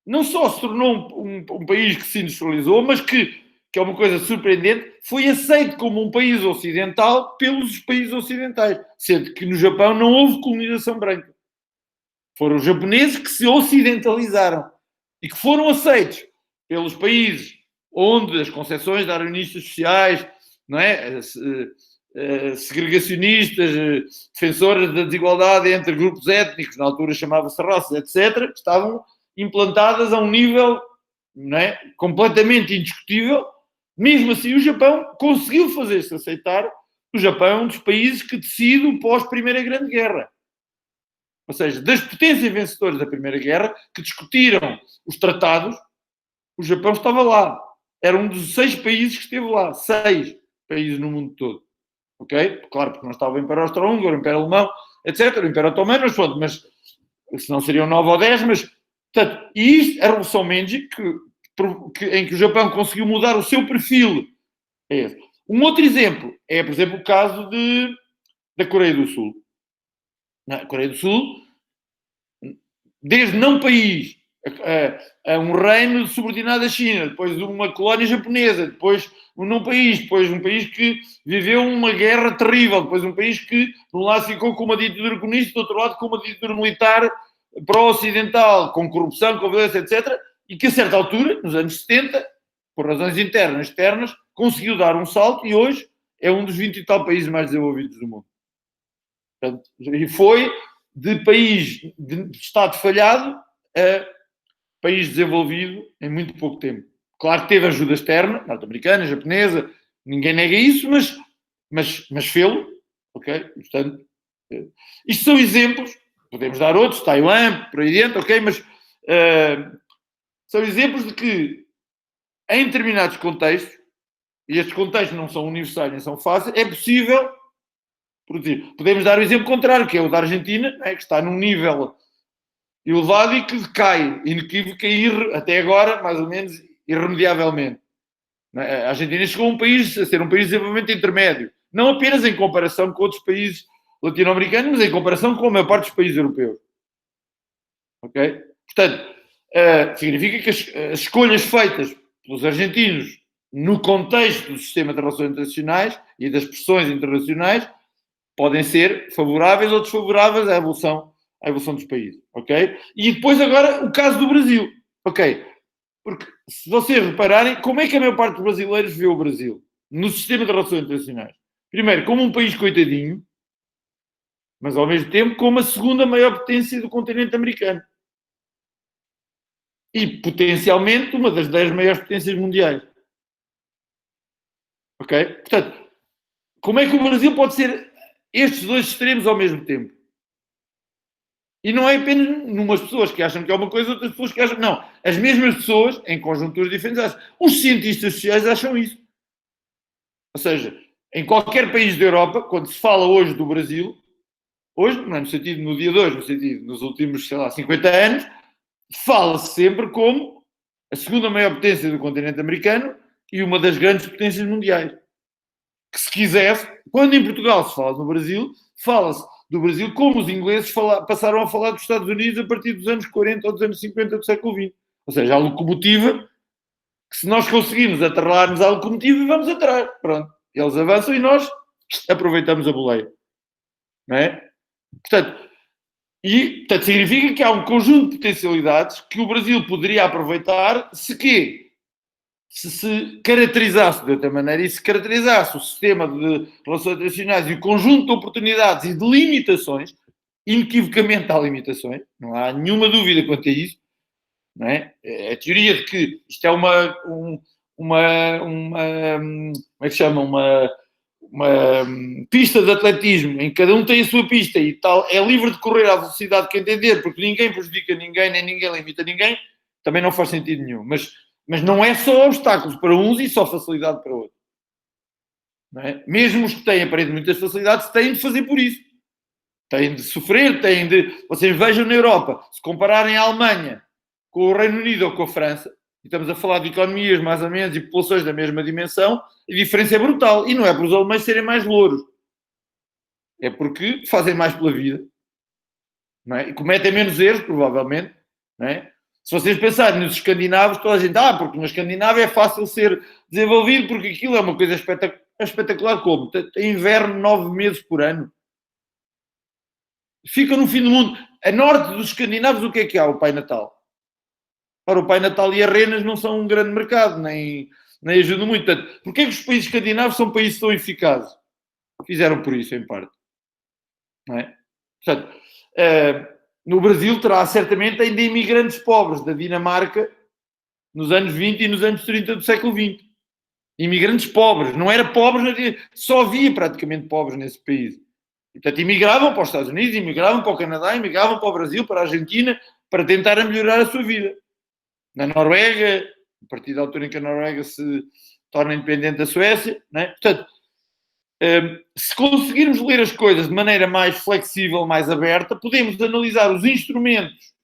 não só se tornou um país que se industrializou, mas que é uma coisa surpreendente, foi aceito como um país ocidental pelos países ocidentais. Sendo que no Japão não houve colonização branca. Foram os japoneses que se ocidentalizaram e que foram aceitos pelos países onde as concepções darwinistas sociais, não é? Segregacionistas, defensoras da desigualdade entre grupos étnicos, na altura chamava-se raças, etc., estavam implantadas a um nível, não é, completamente indiscutível. Mesmo assim, o Japão conseguiu fazer-se aceitar. O Japão é um dos países que decide o pós-Primeira Grande Guerra. Ou seja, das potências vencedoras da Primeira Guerra, que discutiram os tratados, o Japão estava lá. Era um dos 6 países que esteve lá. 6 países no mundo todo. Ok? Claro, porque não estava o Império Austro-Húngaro, o Império Alemão, etc., o Império Otomano, mas pronto, mas senão seriam 9 ou 10, mas portanto, e isto, a Revolução Meiji, em que o Japão conseguiu mudar o seu perfil. É esse. Um outro exemplo é, por exemplo, o caso da Coreia do Sul. Na Coreia do Sul, desde não país, a um reino subordinado à China, depois uma colónia japonesa, depois um não país, depois um país que viveu uma guerra terrível, depois um país que, de um lado, ficou com uma ditadura comunista, do outro lado, com uma ditadura militar pró-ocidental, com corrupção, com violência, etc., e que a certa altura, nos anos 70, por razões internas e externas, conseguiu dar um salto e hoje é um dos 20 e tal países mais desenvolvidos do mundo. Portanto, e foi de país de Estado falhado a país desenvolvido em muito pouco tempo. Claro que teve ajuda externa, norte-americana, japonesa, ninguém nega isso, mas fê-lo, ok? Portanto, isto são exemplos, podemos dar outros, Taiwan, por aí dentro, ok? Mas são exemplos de que, em determinados contextos, e estes contextos não são universais nem são fáceis, é possível produzir. Podemos dar o exemplo contrário, que é o da Argentina, né, que está num nível elevado e que decai, inequívoco, até agora, mais ou menos, irremediavelmente. A Argentina chegou a ser um país de desenvolvimento intermédio, não apenas em comparação com outros países latino-americanos, mas em comparação com a maior parte dos países europeus. Ok? Portanto, significa que as escolhas feitas pelos argentinos no contexto do sistema de relações internacionais e das pressões internacionais podem ser favoráveis ou desfavoráveis à evolução dos países, ok? E depois agora o caso do Brasil, ok? Porque se vocês repararem, como é que a maior parte dos brasileiros vê o Brasil no sistema de relações internacionais? Primeiro, como um país coitadinho, mas ao mesmo tempo como a segunda maior potência do continente americano. E potencialmente uma das 10 maiores potências mundiais. Ok? Portanto, como é que o Brasil pode ser estes dois extremos ao mesmo tempo? E não é apenas numas pessoas que acham que é uma coisa, outras pessoas que acham que não. As mesmas pessoas, em conjunturas diferentes, acham. Os cientistas sociais acham isso. Ou seja, em qualquer país da Europa, quando se fala hoje do Brasil, hoje, não é no sentido no dia de hoje, no sentido nos últimos, sei lá, 50 anos, fala-se sempre como a segunda maior potência do continente americano e uma das grandes potências mundiais. Que se quisesse, quando em Portugal se fala no Brasil, fala-se do Brasil como os ingleses passaram a falar dos Estados Unidos a partir dos anos 40 ou dos anos 50 do século XX. Ou seja, a locomotiva, que se nós conseguirmos atrellar-nos à locomotiva, vamos atrás. Pronto. Eles avançam e nós aproveitamos a boleia. Não é? Portanto, significa que há um conjunto de potencialidades que o Brasil poderia aproveitar se caracterizasse de outra maneira e se caracterizasse o sistema de relações internacionais e o conjunto de oportunidades e de limitações, inequivocamente há limitações, não há nenhuma dúvida quanto a isso, não é? A teoria de que isto é como é que se chama? Uma pista de atletismo em que cada um tem a sua pista e tal, é livre de correr à velocidade que entender, porque ninguém prejudica ninguém, nem ninguém limita ninguém, também não faz sentido nenhum. Mas não é só obstáculos para uns e só facilidade para outros. Não é? Mesmo os que têm aparentemente muitas facilidades têm de fazer por isso. Têm de sofrer, têm de... Vocês vejam na Europa, se compararem a Alemanha com o Reino Unido ou com a França, e estamos a falar de economias mais ou menos e populações da mesma dimensão, a diferença é brutal. E não é para os alemães serem mais louros. É porque fazem mais pela vida. Não é? E cometem menos erros, provavelmente. Não é? Se vocês pensarem nos escandinavos, toda a gente, porque na Escandinávia é fácil ser desenvolvido, porque aquilo é uma coisa espetacular como? Tem inverno 9 meses por ano. Fica no fim do mundo. A norte dos escandinavos, o que é há? O Pai Natal. Ora, o Pai Natal e as renas não são um grande mercado, nem ajudam muito. Portanto, porquê que os países escandinavos são países tão eficazes? Fizeram por isso, em parte. Não é? Portanto, no Brasil terá certamente ainda imigrantes pobres da Dinamarca nos anos 20 e nos anos 30 do século XX. Imigrantes pobres. Não era pobres, só havia praticamente pobres nesse país. Portanto, imigravam para os Estados Unidos, imigravam para o Canadá, imigravam para o Brasil, para a Argentina, para tentar melhorar a sua vida. Na Noruega, a partir da altura em que a Noruega se torna independente da Suécia, não é? Portanto, se conseguirmos ler as coisas de maneira mais flexível, mais aberta, podemos analisar os instrumentos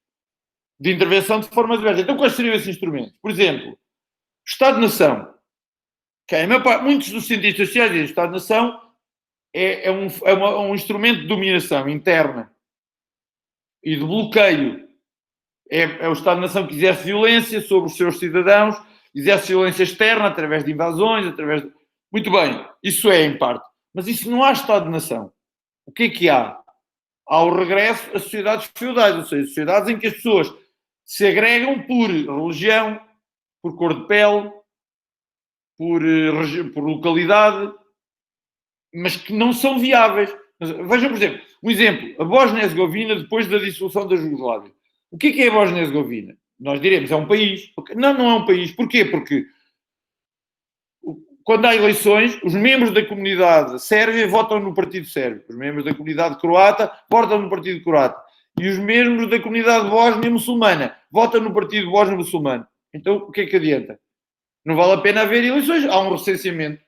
de intervenção de forma aberta. Então, quais seriam esses instrumentos? Por exemplo, o Estado-nação. Muitos dos cientistas sociais dizem que o Estado-nação é um instrumento de dominação interna e de bloqueio. É o Estado-nação que exerce violência sobre os seus cidadãos, exerce violência externa através de invasões, Muito bem, isso é em parte. Mas isso não há Estado-nação. O que há? Há o regresso a sociedades feudais, ou seja, sociedades em que as pessoas se agregam por religião, por cor de pele, por localidade, mas que não são viáveis. Vejam, por exemplo, a Bósnia-Herzegovina depois da dissolução da Jugoslávia. O que é a Bósnia-Herzegovina? Nós diremos, é um país. Não é um país. Porquê? Porque quando há eleições, os membros da comunidade sérvia votam no Partido Sérvio. Os membros da comunidade croata votam no Partido Croata. E os membros da comunidade bósnia muçulmana votam no Partido Bósnia muçulmano. Então, o que é que adianta? Não vale a pena haver eleições. Há um recenseamento.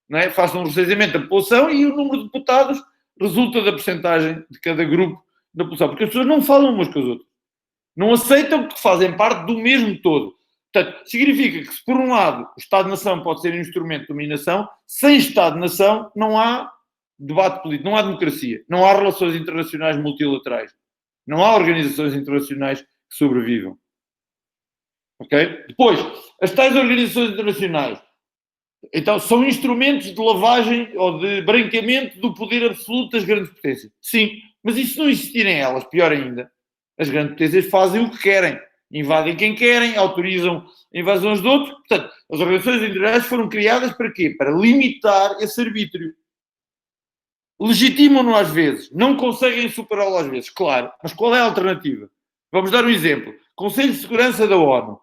Não é? Façam um recenseamento da população e o número de deputados resulta da percentagem de cada grupo da população. Porque as pessoas não falam umas com as outras. Não aceitam que fazem parte do mesmo todo. Portanto, significa que se por um lado o Estado-nação pode ser um instrumento de dominação, sem Estado-nação não há debate político, não há democracia, não há relações internacionais multilaterais, não há organizações internacionais que sobrevivam. Ok? Depois, as tais organizações internacionais Então, são instrumentos de lavagem ou de branqueamento do poder absoluto das grandes potências. Sim, mas e se não existirem elas, pior ainda, as grandes potências fazem o que querem. Invadem quem querem, autorizam invasões de outros. Portanto, as organizações internacionais foram criadas para quê? Para limitar esse arbítrio. Legitimam-no às vezes, não conseguem superá-lo às vezes, claro. Mas qual é a alternativa? Vamos dar um exemplo. Conselho de Segurança da ONU.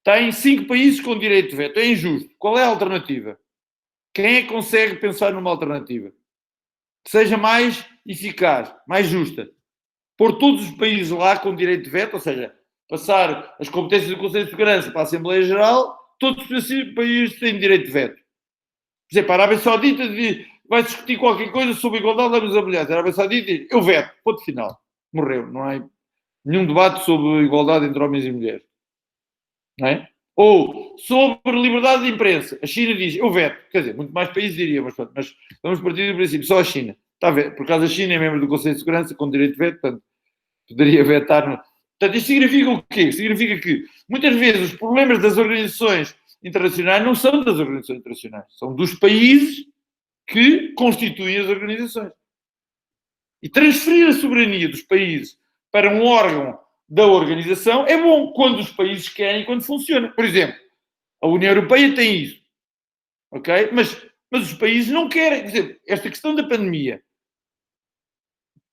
Tem 5 países com direito de veto. É injusto. Qual é a alternativa? Quem é que consegue pensar numa alternativa que seja mais eficaz, mais justa? Pôr todos os países lá com direito de veto, ou seja, passar as competências do Conselho de Segurança para a Assembleia Geral, todos os países têm direito de veto. Por exemplo, a Arábia Saudita vai discutir qualquer coisa sobre a igualdade das mulheres. A Arábia Saudita diz, eu veto, ponto final. Morreu. Não há nenhum debate sobre a igualdade entre homens e mulheres. Não é? Ou sobre liberdade de imprensa. A China diz, eu veto. Quer dizer, muito mais países diriam, mas vamos partir do princípio, só a China. Está a ver? Por acaso a China é membro do Conselho de Segurança com direito de veto, portanto, poderia vetar. Portanto, isto significa o quê? Significa que, muitas vezes, os problemas das organizações internacionais não são das organizações internacionais, são dos países que constituem as organizações. E transferir a soberania dos países para um órgão da organização é bom quando os países querem e quando funciona. Por exemplo, a União Europeia tem isso. Ok? Mas os países não querem. Por exemplo, esta questão da pandemia.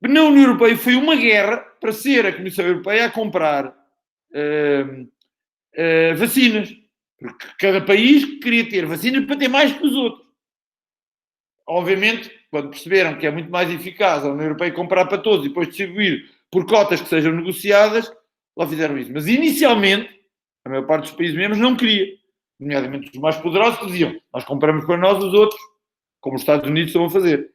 Na União Europeia foi uma guerra para ser a Comissão Europeia a comprar vacinas. Porque cada país queria ter vacinas para ter mais que os outros. Obviamente, quando perceberam que é muito mais eficaz a União Europeia comprar para todos e depois distribuir por cotas que sejam negociadas, lá fizeram isso. Mas, inicialmente, a maior parte dos países membros não queria. Nomeadamente os mais poderosos que diziam, nós compramos para nós os outros, como os Estados Unidos estão a fazer.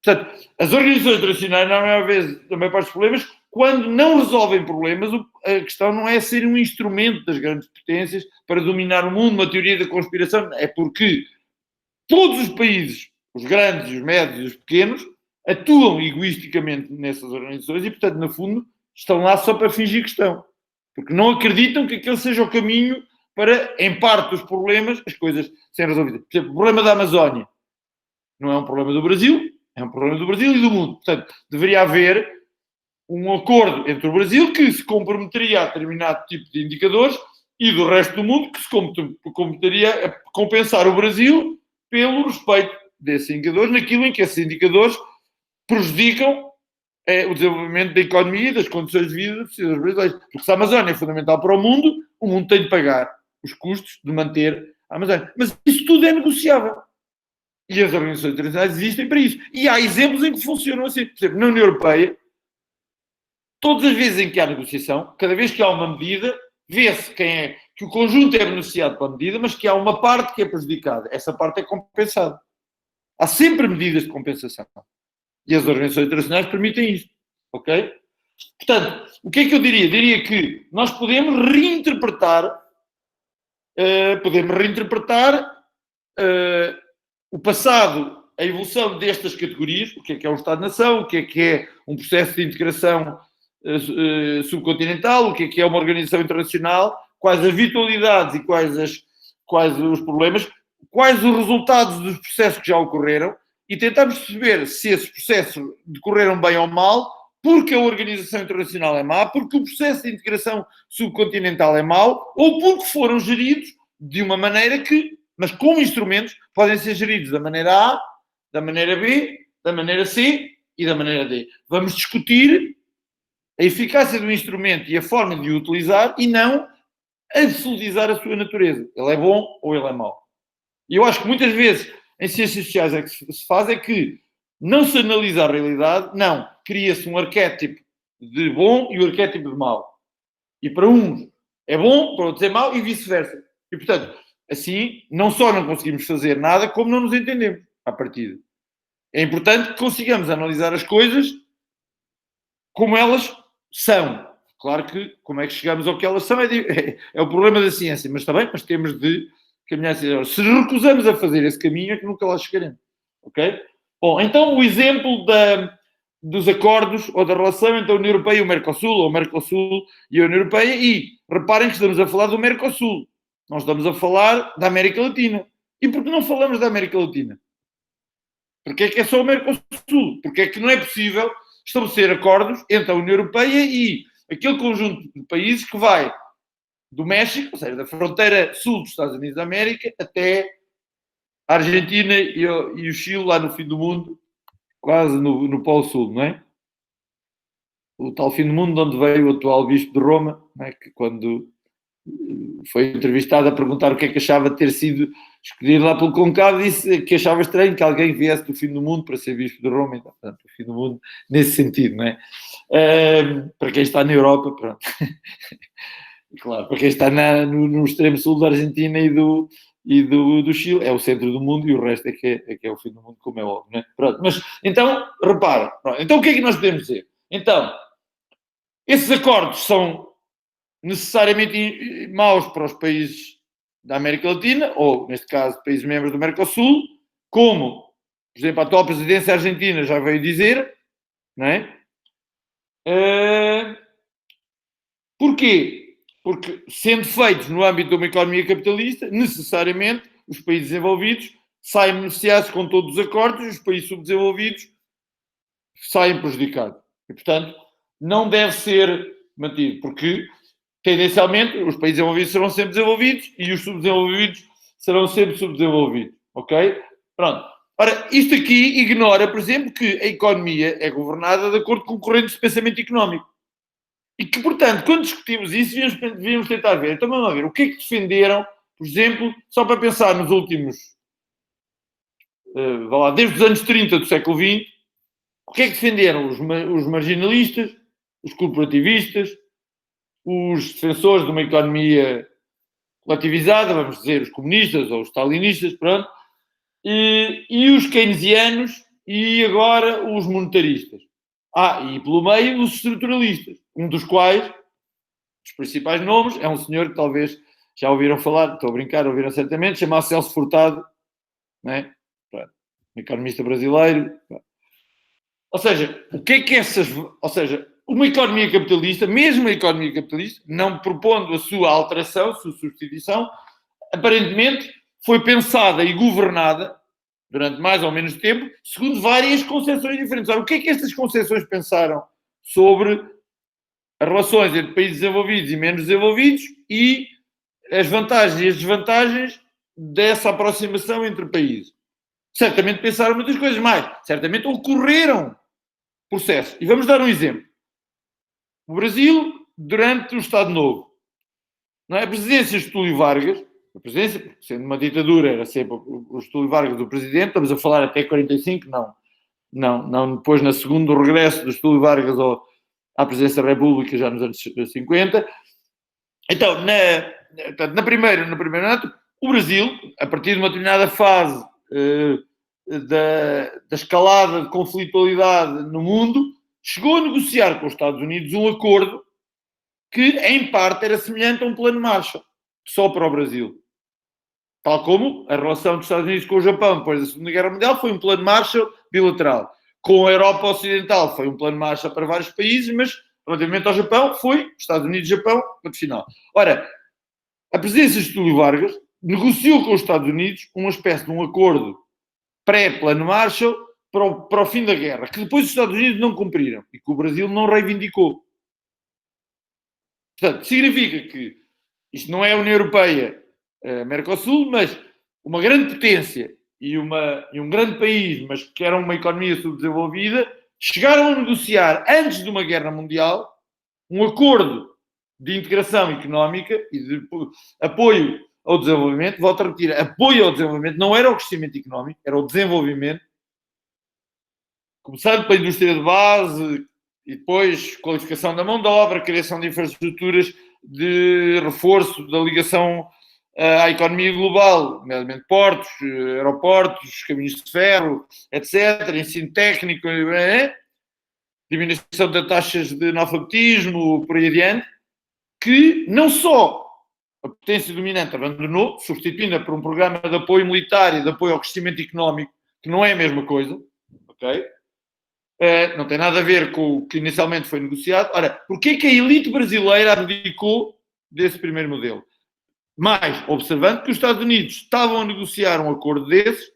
Portanto, as organizações internacionais, na maior parte dos problemas, quando não resolvem problemas, a questão não é ser um instrumento das grandes potências para dominar o mundo, uma teoria da conspiração, é porque todos os países, os grandes, os médios e os pequenos, atuam egoisticamente nessas organizações e, portanto, no fundo, estão lá só para fingir que estão. Porque não acreditam que aquele seja o caminho para, em parte dos problemas, as coisas serem resolvidas. Por exemplo, o problema da Amazónia não é um problema do Brasil, é um problema do Brasil e do mundo. Portanto, deveria haver um acordo entre o Brasil que se comprometeria a determinado tipo de indicadores e do resto do mundo que se comprometeria a compensar o Brasil pelo respeito desses indicadores, naquilo em que esses indicadores prejudicam o desenvolvimento da economia e das condições de vida dos cidadãos brasileiros. Porque se a Amazónia é fundamental para o mundo tem de pagar os custos de manter a Amazónia. Mas isso tudo é negociável. E as organizações internacionais existem para isso. E há exemplos em que funcionam assim. Por exemplo, na União Europeia, todas as vezes em que há negociação, cada vez que há uma medida, vê-se que o conjunto é beneficiado pela medida, mas que há uma parte que é prejudicada. Essa parte é compensada. Há sempre medidas de compensação. E as organizações internacionais permitem isto. Ok? Portanto, o que é que eu diria? Diria que nós podemos reinterpretar o passado, a evolução destas categorias, o que é um Estado-nação, o que é um processo de integração subcontinental, o que é uma organização internacional, quais as vitalidades e quais os problemas, quais os resultados dos processos que já ocorreram e tentarmos perceber se esses processos decorreram bem ou mal, porque a organização internacional é má, porque o processo de integração subcontinental é mau, ou porque foram geridos de uma maneira que, mas como instrumentos, podem ser geridos da maneira A, da maneira B, da maneira C e da maneira D. Vamos discutir a eficácia do instrumento e a forma de o utilizar e não absolutizar a sua natureza. Ele é bom ou ele é mau. E eu acho que muitas vezes em ciências sociais é que se faz é que não se analisa a realidade, não. Cria-se um arquétipo de bom e o arquétipo de mau. E para uns é bom, para outros é mau e vice-versa. E, portanto, assim, não só não conseguimos fazer nada, como não nos entendemos à partida. É importante que consigamos analisar as coisas como elas são. Claro que como é que chegamos ao que elas são é o problema da ciência, mas está bem, mas temos de caminhar assim. Se recusamos a fazer esse caminho é que nunca lá chegaremos. Ok? Bom, então o exemplo dos acordos ou da relação entre a União Europeia e o Mercosul, ou o Mercosul e a União Europeia, e reparem que estamos a falar do Mercosul. Nós estamos a falar da América Latina. E por que não falamos da América Latina? Porque é que é só o Mercosul? Porque é que não é possível estabelecer acordos entre a União Europeia e aquele conjunto de países que vai do México, ou seja, da fronteira sul dos Estados Unidos da América, até a Argentina e o Chile, lá no fim do mundo, quase no Polo Sul, não é? O tal fim do mundo, de onde veio o atual bispo de Roma, não é? Que quando foi entrevistado a perguntar o que é que achava de ter sido escolhido lá pelo Conclave, disse que achava estranho que alguém viesse do fim do mundo para ser bispo de Roma. Então, portanto, o fim do mundo nesse sentido, não é? Para quem está na Europa, pronto. Claro, para quem está no extremo sul da Argentina e do Chile, é o centro do mundo e o resto é que é o fim do mundo, como é óbvio, não é? Pronto, mas, então, repara, pronto, então o que é que nós podemos dizer? Então, esses acordos são necessariamente maus para os países da América Latina, ou, neste caso, países membros do Mercosul, como, por exemplo, a atual presidência argentina já veio dizer, não é? Porquê? Porque, sendo feitos no âmbito de uma economia capitalista, necessariamente os países desenvolvidos saem beneficiados com todos os acordos e os países subdesenvolvidos saem prejudicados. E, portanto, não deve ser mantido, porque, tendencialmente, os países desenvolvidos serão sempre desenvolvidos e os subdesenvolvidos serão sempre subdesenvolvidos. Ok? Pronto. Ora, isto aqui ignora, por exemplo, que a economia é governada de acordo com correntes de pensamento económico. E que, portanto, quando discutimos isso, devíamos tentar ver. Então, vamos lá ver. O que é que defenderam, por exemplo, só para pensar nos últimos... vá lá, desde os anos 30 do século XX, o que é que defenderam os marginalistas, os corporativistas, os defensores de uma economia relativizada, vamos dizer, os comunistas ou os stalinistas, pronto, e os keynesianos e agora os monetaristas. E pelo meio os estruturalistas, um dos quais, os principais nomes, é um senhor que talvez já ouviram falar, estou a brincar, ouviram certamente, chamado Celso Furtado, não é? Um economista brasileiro. Ou seja, o que é que essas... Ou seja, uma economia capitalista, mesmo a economia capitalista, não propondo a sua alteração, a sua substituição, aparentemente foi pensada e governada durante mais ou menos tempo, segundo várias concepções diferentes. Ora, o que é que estas concepções pensaram sobre as relações entre países desenvolvidos e menos desenvolvidos e as vantagens e as desvantagens dessa aproximação entre países? Certamente pensaram muitas coisas mais. Certamente ocorreram processos. E vamos dar um exemplo. O Brasil, durante o Estado Novo, não é? A presidência de Getúlio Vargas, a presidência, sendo uma ditadura, era sempre o Getúlio Vargas o presidente, estamos a falar até 45, não depois na segunda, o regresso do Getúlio Vargas à presidência da República já nos anos 50. Então, na primeira ano, o Brasil, a partir de uma determinada fase da escalada de conflitualidade no mundo, chegou a negociar com os Estados Unidos um acordo que, em parte, era semelhante a um plano Marshall, só para o Brasil. Tal como a relação dos Estados Unidos com o Japão depois da Segunda Guerra Mundial foi um plano Marshall bilateral. Com a Europa Ocidental foi um plano Marshall para vários países, mas relativamente ao Japão foi Estados Unidos e Japão, ponto final. Ora, a presidência de Getúlio Vargas negociou com os Estados Unidos uma espécie de um acordo pré-plano Marshall para o fim da guerra, que depois os Estados Unidos não cumpriram e que o Brasil não reivindicou. Portanto, significa que isto não é a União Europeia, Mercosul, mas uma grande potência e um grande país, mas que era uma economia subdesenvolvida, chegaram a negociar, antes de uma guerra mundial, um acordo de integração económica e de apoio ao desenvolvimento. Volto a repetir, apoio ao desenvolvimento não era o crescimento económico, era o desenvolvimento, começando pela indústria de base e depois qualificação da mão de obra, criação de infraestruturas de reforço da ligação à economia global, nomeadamente portos, aeroportos, caminhos de ferro, etc., ensino técnico, diminuição das taxas de analfabetismo, por aí adiante, que não só a potência dominante abandonou, substituindo-a por um programa de apoio militar e de apoio ao crescimento económico, que não é a mesma coisa, ok? Não tem nada a ver com o que inicialmente foi negociado. Ora, porquê que a elite brasileira abdicou desse primeiro modelo? Mas, observando que os Estados Unidos estavam a negociar um acordo desses,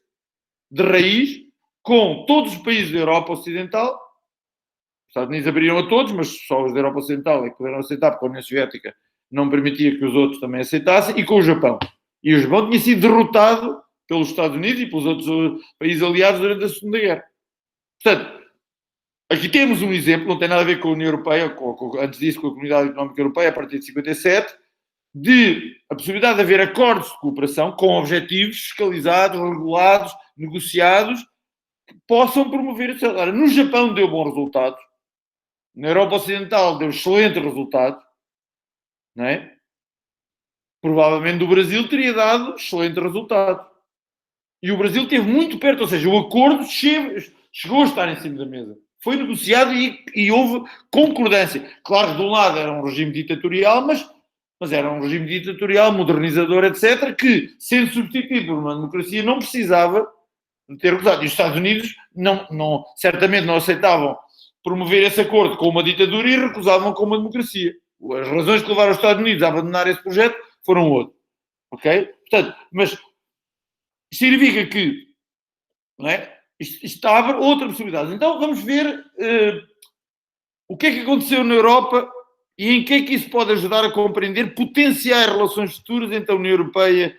de raiz, com todos os países da Europa Ocidental. Os Estados Unidos abriram a todos, mas só os da Europa Ocidental é que puderam aceitar, porque a União Soviética não permitia que os outros também aceitassem, e com o Japão. E o Japão tinha sido derrotado pelos Estados Unidos e pelos outros países aliados durante a Segunda Guerra. Portanto, aqui temos um exemplo, não tem nada a ver com a União Europeia, antes disso com a Comunidade Económica Europeia, a partir de 57, de a possibilidade de haver acordos de cooperação com objetivos fiscalizados, regulados, negociados, que possam promover isso. Agora, no Japão deu bons resultados, na Europa Ocidental deu excelentes resultados, não é? Provavelmente o Brasil teria dado excelente resultado. E o Brasil esteve muito perto, ou seja, o acordo chegou a estar em cima da mesa. Foi negociado e houve concordância. Claro que de um lado era um regime ditatorial, mas era um regime ditatorial, modernizador, etc., que, sendo substituído por uma democracia, não precisava de ter recusado. E os Estados Unidos certamente não aceitavam promover esse acordo com uma ditadura e recusavam com uma democracia. As razões que levaram os Estados Unidos a abandonar esse projeto foram outras. Ok? Portanto, mas significa que, não é? Isto abre outra possibilidade. Então vamos ver o que é que aconteceu na Europa e em que é que isso pode ajudar a compreender potenciais relações futuras entre a União Europeia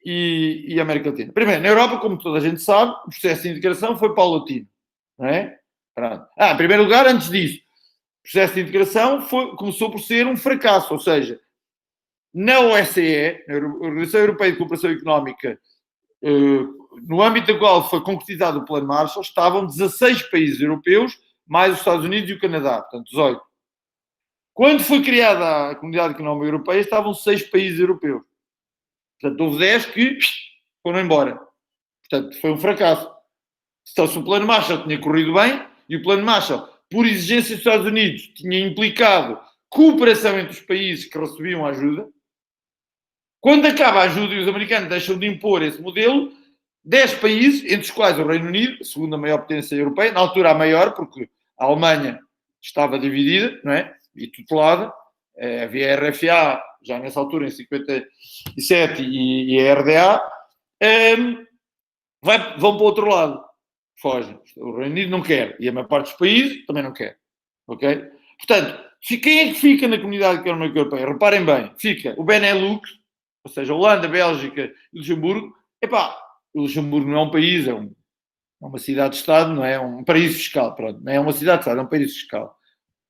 e a América Latina. Primeiro, na Europa, como toda a gente sabe, o processo de integração foi paulatino. Não é? Em primeiro lugar, antes disso, o processo de integração começou por ser um fracasso, ou seja, na OSCE, na Organização Europeia de Cooperação Económica, no âmbito da qual foi concretizado o Plano Marshall, estavam 16 países europeus, mais os Estados Unidos e o Canadá, portanto 18. Quando foi criada a Comunidade Económica Europeia, estavam 6 países europeus. Portanto, houve 10 que foram embora. Portanto, foi um fracasso. Então, se o Plano Marshall tinha corrido bem, e o Plano Marshall, por exigência dos Estados Unidos, tinha implicado cooperação entre os países que recebiam ajuda, quando acaba a ajuda e os americanos deixam de impor esse modelo, 10 países, entre os quais o Reino Unido, a segunda maior potência europeia, na altura a maior, porque a Alemanha estava dividida, não é? E tutelada, havia a RFA, já nessa altura, em 57, e a RDA, vão para o outro lado. Fogem. O Reino Unido não quer. E a maior parte dos países também não quer. Ok? Portanto, quem é que fica na Comunidade Económica Europeia? Reparem bem. Fica o Benelux, ou seja, Holanda, Bélgica e Luxemburgo. O Luxemburgo não é um país, é uma cidade-estado, não é um paraíso fiscal. Pronto. Não é uma cidade-estado, é um paraíso fiscal.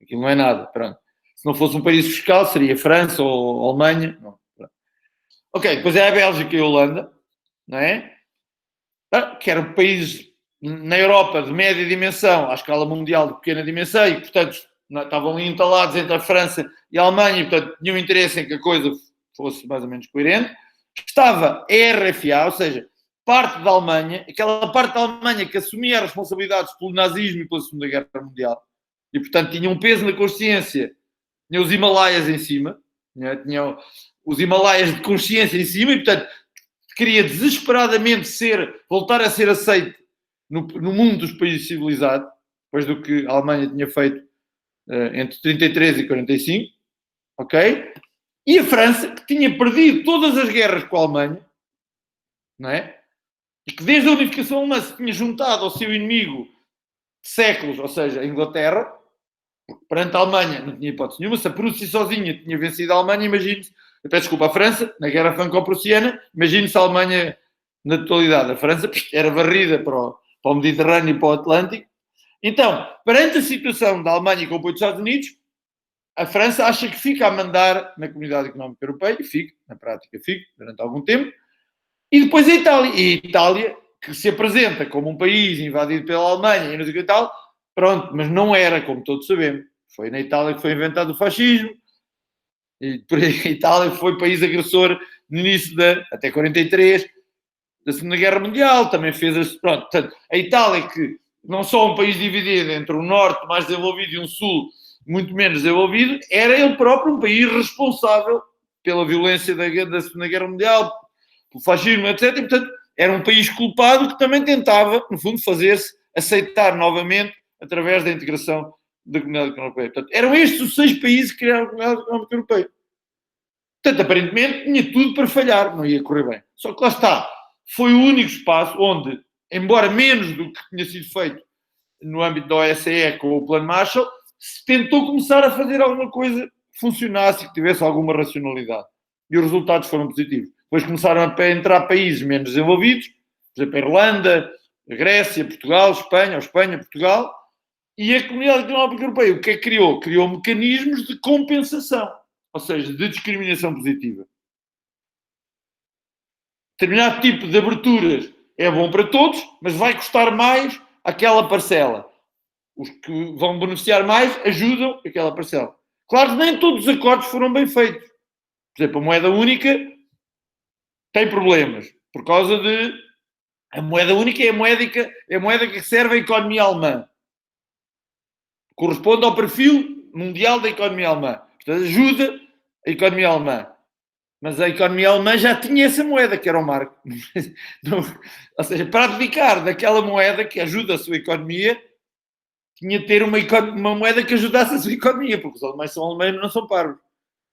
Aquilo não é nada. Pronto. Se não fosse um paraíso fiscal, seria França ou Alemanha. Não. Ok, depois é a Bélgica e a Holanda, não é? Que eram países na Europa de média dimensão, à escala mundial de pequena dimensão, e, portanto, estavam ali entalados entre a França e a Alemanha, e, portanto, tinham interesse em que a coisa fosse mais ou menos coerente. Estava a RFA, ou seja, parte da Alemanha, aquela parte da Alemanha que assumia as responsabilidades pelo nazismo e pela Segunda Guerra Mundial, e, portanto, tinha um peso na consciência, tinha os Himalaias em cima, tinha os Himalaias de consciência em cima, e, portanto, queria desesperadamente voltar a ser aceito no mundo dos países civilizados, depois do que a Alemanha tinha feito entre 33 e 45, ok? E a França, que tinha perdido todas as guerras com a Alemanha, não é? E que desde a unificação alemã se tinha juntado ao seu inimigo de séculos, ou seja, a Inglaterra, porque perante a Alemanha não tinha hipótese nenhuma. Se a Prússia sozinha tinha vencido a Alemanha, imagine-se, eu peço desculpa, a França, na Guerra Franco-Prussiana, imagine-se a Alemanha na totalidade. A França era varrida para o Mediterrâneo e para o Atlântico. Então, perante a situação da Alemanha com o apoio dos Estados Unidos, a França acha que fica a mandar na Comunidade Económica Europeia, e fica, na prática fica, durante algum tempo, e depois a Itália. E a Itália, que se apresenta como um país invadido pela Alemanha e não sei o que tal, pronto, mas não era, como todos sabemos. Foi na Itália que foi inventado o fascismo, e por aí a Itália foi país agressor no início até 43, da Segunda Guerra Mundial, também fez pronto, portanto, a Itália, que não só um país dividido entre o norte mais desenvolvido e um sul muito menos desenvolvido, era ele próprio um país responsável pela violência da Segunda Guerra Mundial, pelo fascismo, etc. E, portanto, era um país culpado que também tentava, no fundo, fazer-se aceitar novamente através da integração da Comunidade Económica Europeia. Portanto, eram estes os 6 países que criaram a Comunidade Económica Europeia. Portanto, aparentemente, tinha tudo para falhar, não ia correr bem. Só que lá está, foi o único espaço onde, embora menos do que tinha sido feito no âmbito da OSCE com o Plano Marshall, se tentou começar a fazer alguma coisa que funcionasse e que tivesse alguma racionalidade. E os resultados foram positivos. Depois começaram a entrar países menos desenvolvidos, por exemplo, a Irlanda, a Grécia, Portugal, Espanha, Portugal, e a Comunidade Económica Europeia, o que é que criou? Criou mecanismos de compensação, ou seja, de discriminação positiva. Determinado tipo de aberturas é bom para todos, mas vai custar mais aquela parcela. Os que vão beneficiar mais ajudam aquela parcela. Claro que nem todos os acordos foram bem feitos. Por exemplo, a moeda única tem problemas por causa de... A moeda única é a moeda que serve à economia alemã. Corresponde ao perfil mundial da economia alemã. Portanto, ajuda a economia alemã. Mas a economia alemã já tinha essa moeda, que era o marco. Ou seja, para abdicar daquela moeda que ajuda a sua economia, tinha de ter uma moeda que ajudasse a sua economia, porque os alemães são alemães, não são parvos.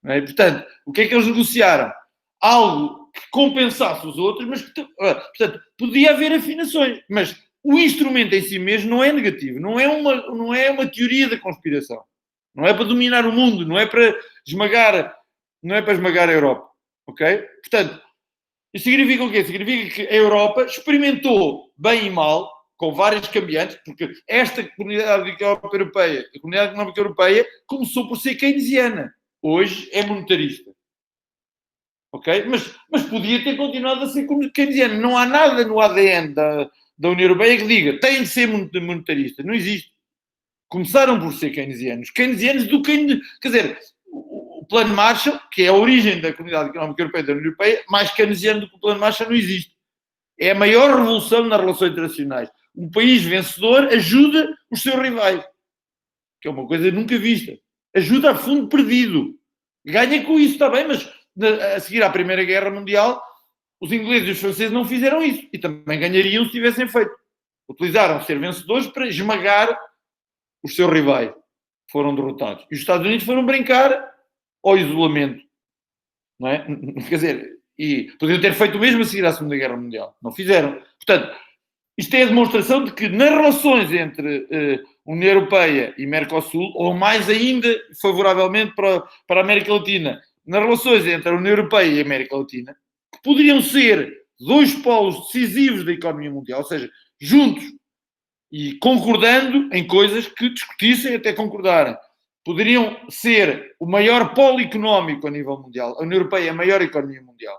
Não é? Portanto, o que é que eles negociaram? Algo que compensasse os outros, mas que, portanto, podia haver afinações, mas o instrumento em si mesmo não é negativo, não é uma teoria da conspiração, não é para dominar o mundo, não é para esmagar a Europa, ok? Portanto, isso significa o quê? Significa que a Europa experimentou bem e mal, com várias cambiantes, porque esta Comunidade Económica Europeia, começou por ser keynesiana, hoje é monetarista. Ok? Mas podia ter continuado a ser keynesiana. Não há nada no ADN da União Europeia que diga tem de ser monetarista. Não existe. Começaram por ser keynesianos. Keynesianos do Keynes. Quer dizer, o Plano Marshall, que é a origem da Comunidade Económica Europeia da União Europeia, mais keynesiano do que o Plano Marshall não existe. É a maior revolução nas relações internacionais. Um país vencedor ajuda os seus rivais. Que é uma coisa nunca vista. Ajuda a fundo perdido. Ganha com isso, está bem, mas a seguir à Primeira Guerra Mundial, os ingleses e os franceses não fizeram isso. E também ganhariam se tivessem feito. Utilizaram ser vencedores para esmagar os seus rivais. Foram derrotados. E os Estados Unidos foram brincar ao isolamento. Não é? Quer dizer, e podiam ter feito o mesmo a seguir à Segunda Guerra Mundial. Não fizeram. Portanto, isto é a demonstração de que nas relações entre União Europeia e Mercosul, ou mais ainda, favoravelmente para a América Latina, nas relações entre a União Europeia e a América Latina, que poderiam ser dois polos decisivos da economia mundial, ou seja, juntos e concordando em coisas que discutissem até concordarem, poderiam ser o maior polo económico a nível mundial. A União Europeia é a maior economia mundial.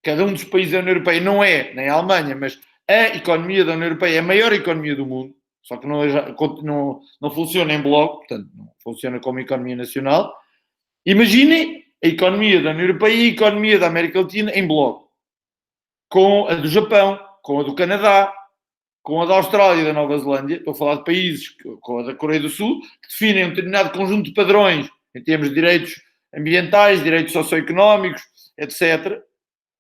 Cada um dos países da União Europeia não é, nem a Alemanha, mas a economia da União Europeia é a maior economia do mundo, só que não funciona em bloco, portanto, não funciona como economia nacional. Imaginem a economia da União Europeia e a economia da América Latina em bloco. Com a do Japão, com a do Canadá, com a da Austrália e da Nova Zelândia. Estou a falar de países, com a da Coreia do Sul, que definem um determinado conjunto de padrões em termos de direitos ambientais, direitos socioeconómicos, etc.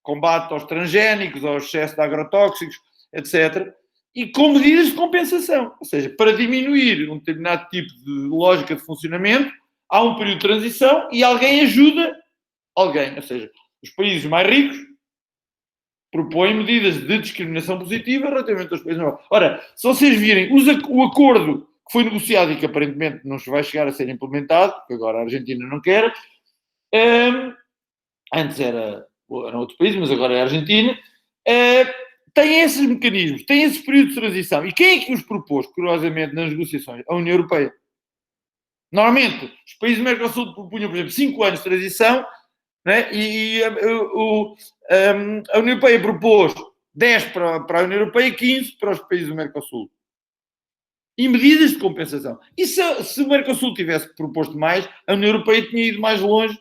Combate aos transgénicos, ao excesso de agrotóxicos, etc. E com medidas de compensação. Ou seja, para diminuir um determinado tipo de lógica de funcionamento, há um período de transição e alguém ajuda alguém. Ou seja, os países mais ricos propõem medidas de discriminação positiva relativamente aos países mais. Ora, se vocês virem o acordo que foi negociado e que aparentemente não vai chegar a ser implementado, porque agora a Argentina não quer, antes era outro país, mas agora é a Argentina, tem esses mecanismos, tem esse período de transição. E quem é que os propôs, curiosamente, nas negociações? A União Europeia. Normalmente, os países do Mercosul propunham, por exemplo, 5 anos de transição, né? E a União Europeia propôs 10 para a União Europeia e 15 para os países do Mercosul. E medidas de compensação. E se o Mercosul tivesse proposto mais, a União Europeia tinha ido mais longe,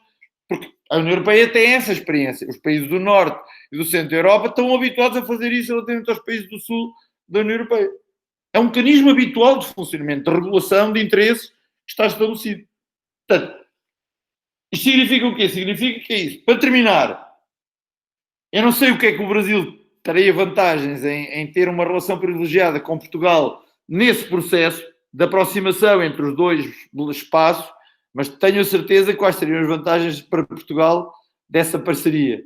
porque a União Europeia tem essa experiência. Os países do Norte e do Centro da Europa estão habituados a fazer isso relativamente aos países do Sul da União Europeia. É um mecanismo habitual de funcionamento, de regulação de interesses que está estabelecido. Portanto, isto significa o quê? Significa que é isso. Para terminar, eu não sei o que é que o Brasil teria vantagens em ter uma relação privilegiada com Portugal nesse processo de aproximação entre os dois espaços, mas tenho a certeza quais seriam as vantagens para Portugal dessa parceria.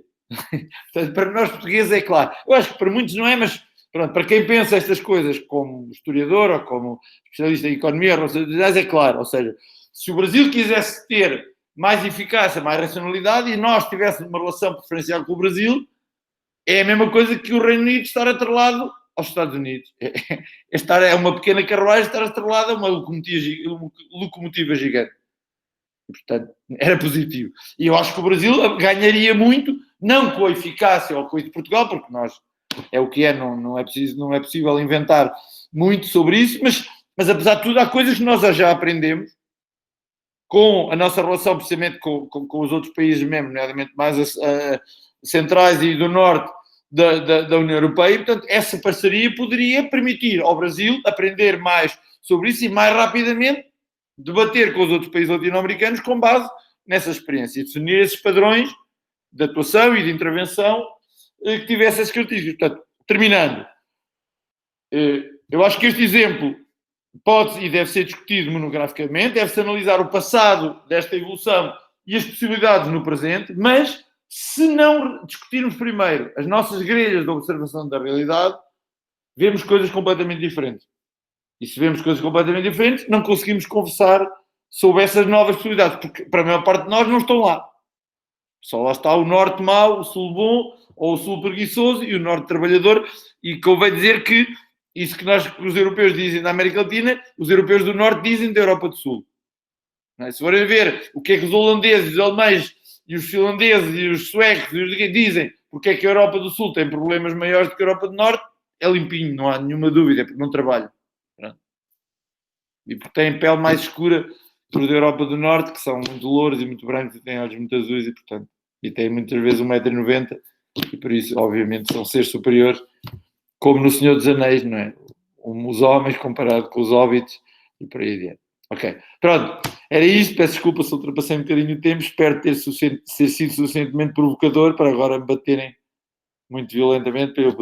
Portanto, para nós portugueses é claro. Eu acho que para muitos não é, mas pronto, para quem pensa estas coisas como historiador ou como especialista em economia ou relações é claro. Ou seja, se o Brasil quisesse ter mais eficácia, mais racionalidade e nós tivéssemos uma relação preferencial com o Brasil, é a mesma coisa que o Reino Unido estar atrelado aos Estados Unidos. É uma pequena carruagem estar atrelada a uma locomotiva gigante. E, portanto, era positivo. E eu acho que o Brasil ganharia muito, não com a eficácia ou com a de Portugal, porque nós é o que é, não é possível inventar muito sobre isso, mas apesar de tudo, há coisas que nós já aprendemos com a nossa relação, precisamente com os outros países mesmo, nomeadamente mais centrais e do norte da União Europeia, e, portanto, essa parceria poderia permitir ao Brasil aprender mais sobre isso e mais rapidamente debater com os outros países latino-americanos com base nessa experiência e definir esses padrões de atuação e de intervenção que tivessem essas características. Portanto, terminando, eu acho que este exemplo pode e deve ser discutido monograficamente, deve-se analisar o passado desta evolução e as possibilidades no presente, mas se não discutirmos primeiro as nossas grelhas de observação da realidade, vemos coisas completamente diferentes. E se vemos coisas completamente diferentes, não conseguimos conversar sobre essas novas possibilidades, porque para a maior parte de nós não estão lá. Só lá está o norte mau, o sul bom, ou o sul preguiçoso e o norte trabalhador. E convém dizer que isso que os europeus dizem da América Latina, os europeus do norte dizem da Europa do Sul. Não é? Se forem ver o que é que os holandeses, os alemães e os finlandeses e os suecos e os dizem porque é que a Europa do Sul tem problemas maiores do que a Europa do Norte, é limpinho, não há nenhuma dúvida, porque não trabalham. E porque têm pele mais escura que os da Europa do Norte, que são muito louros e muito brancos e têm olhos muito azuis e, portanto, e têm muitas vezes 1,90 m e por isso, obviamente, são seres superiores, como no Senhor dos Anéis, não é? Os homens comparado com os hobbits e por aí adiante. Ok, pronto, era isto, peço desculpa se ultrapassei um bocadinho o tempo, espero ter sido suficientemente provocador para agora me baterem muito violentamente para eu poder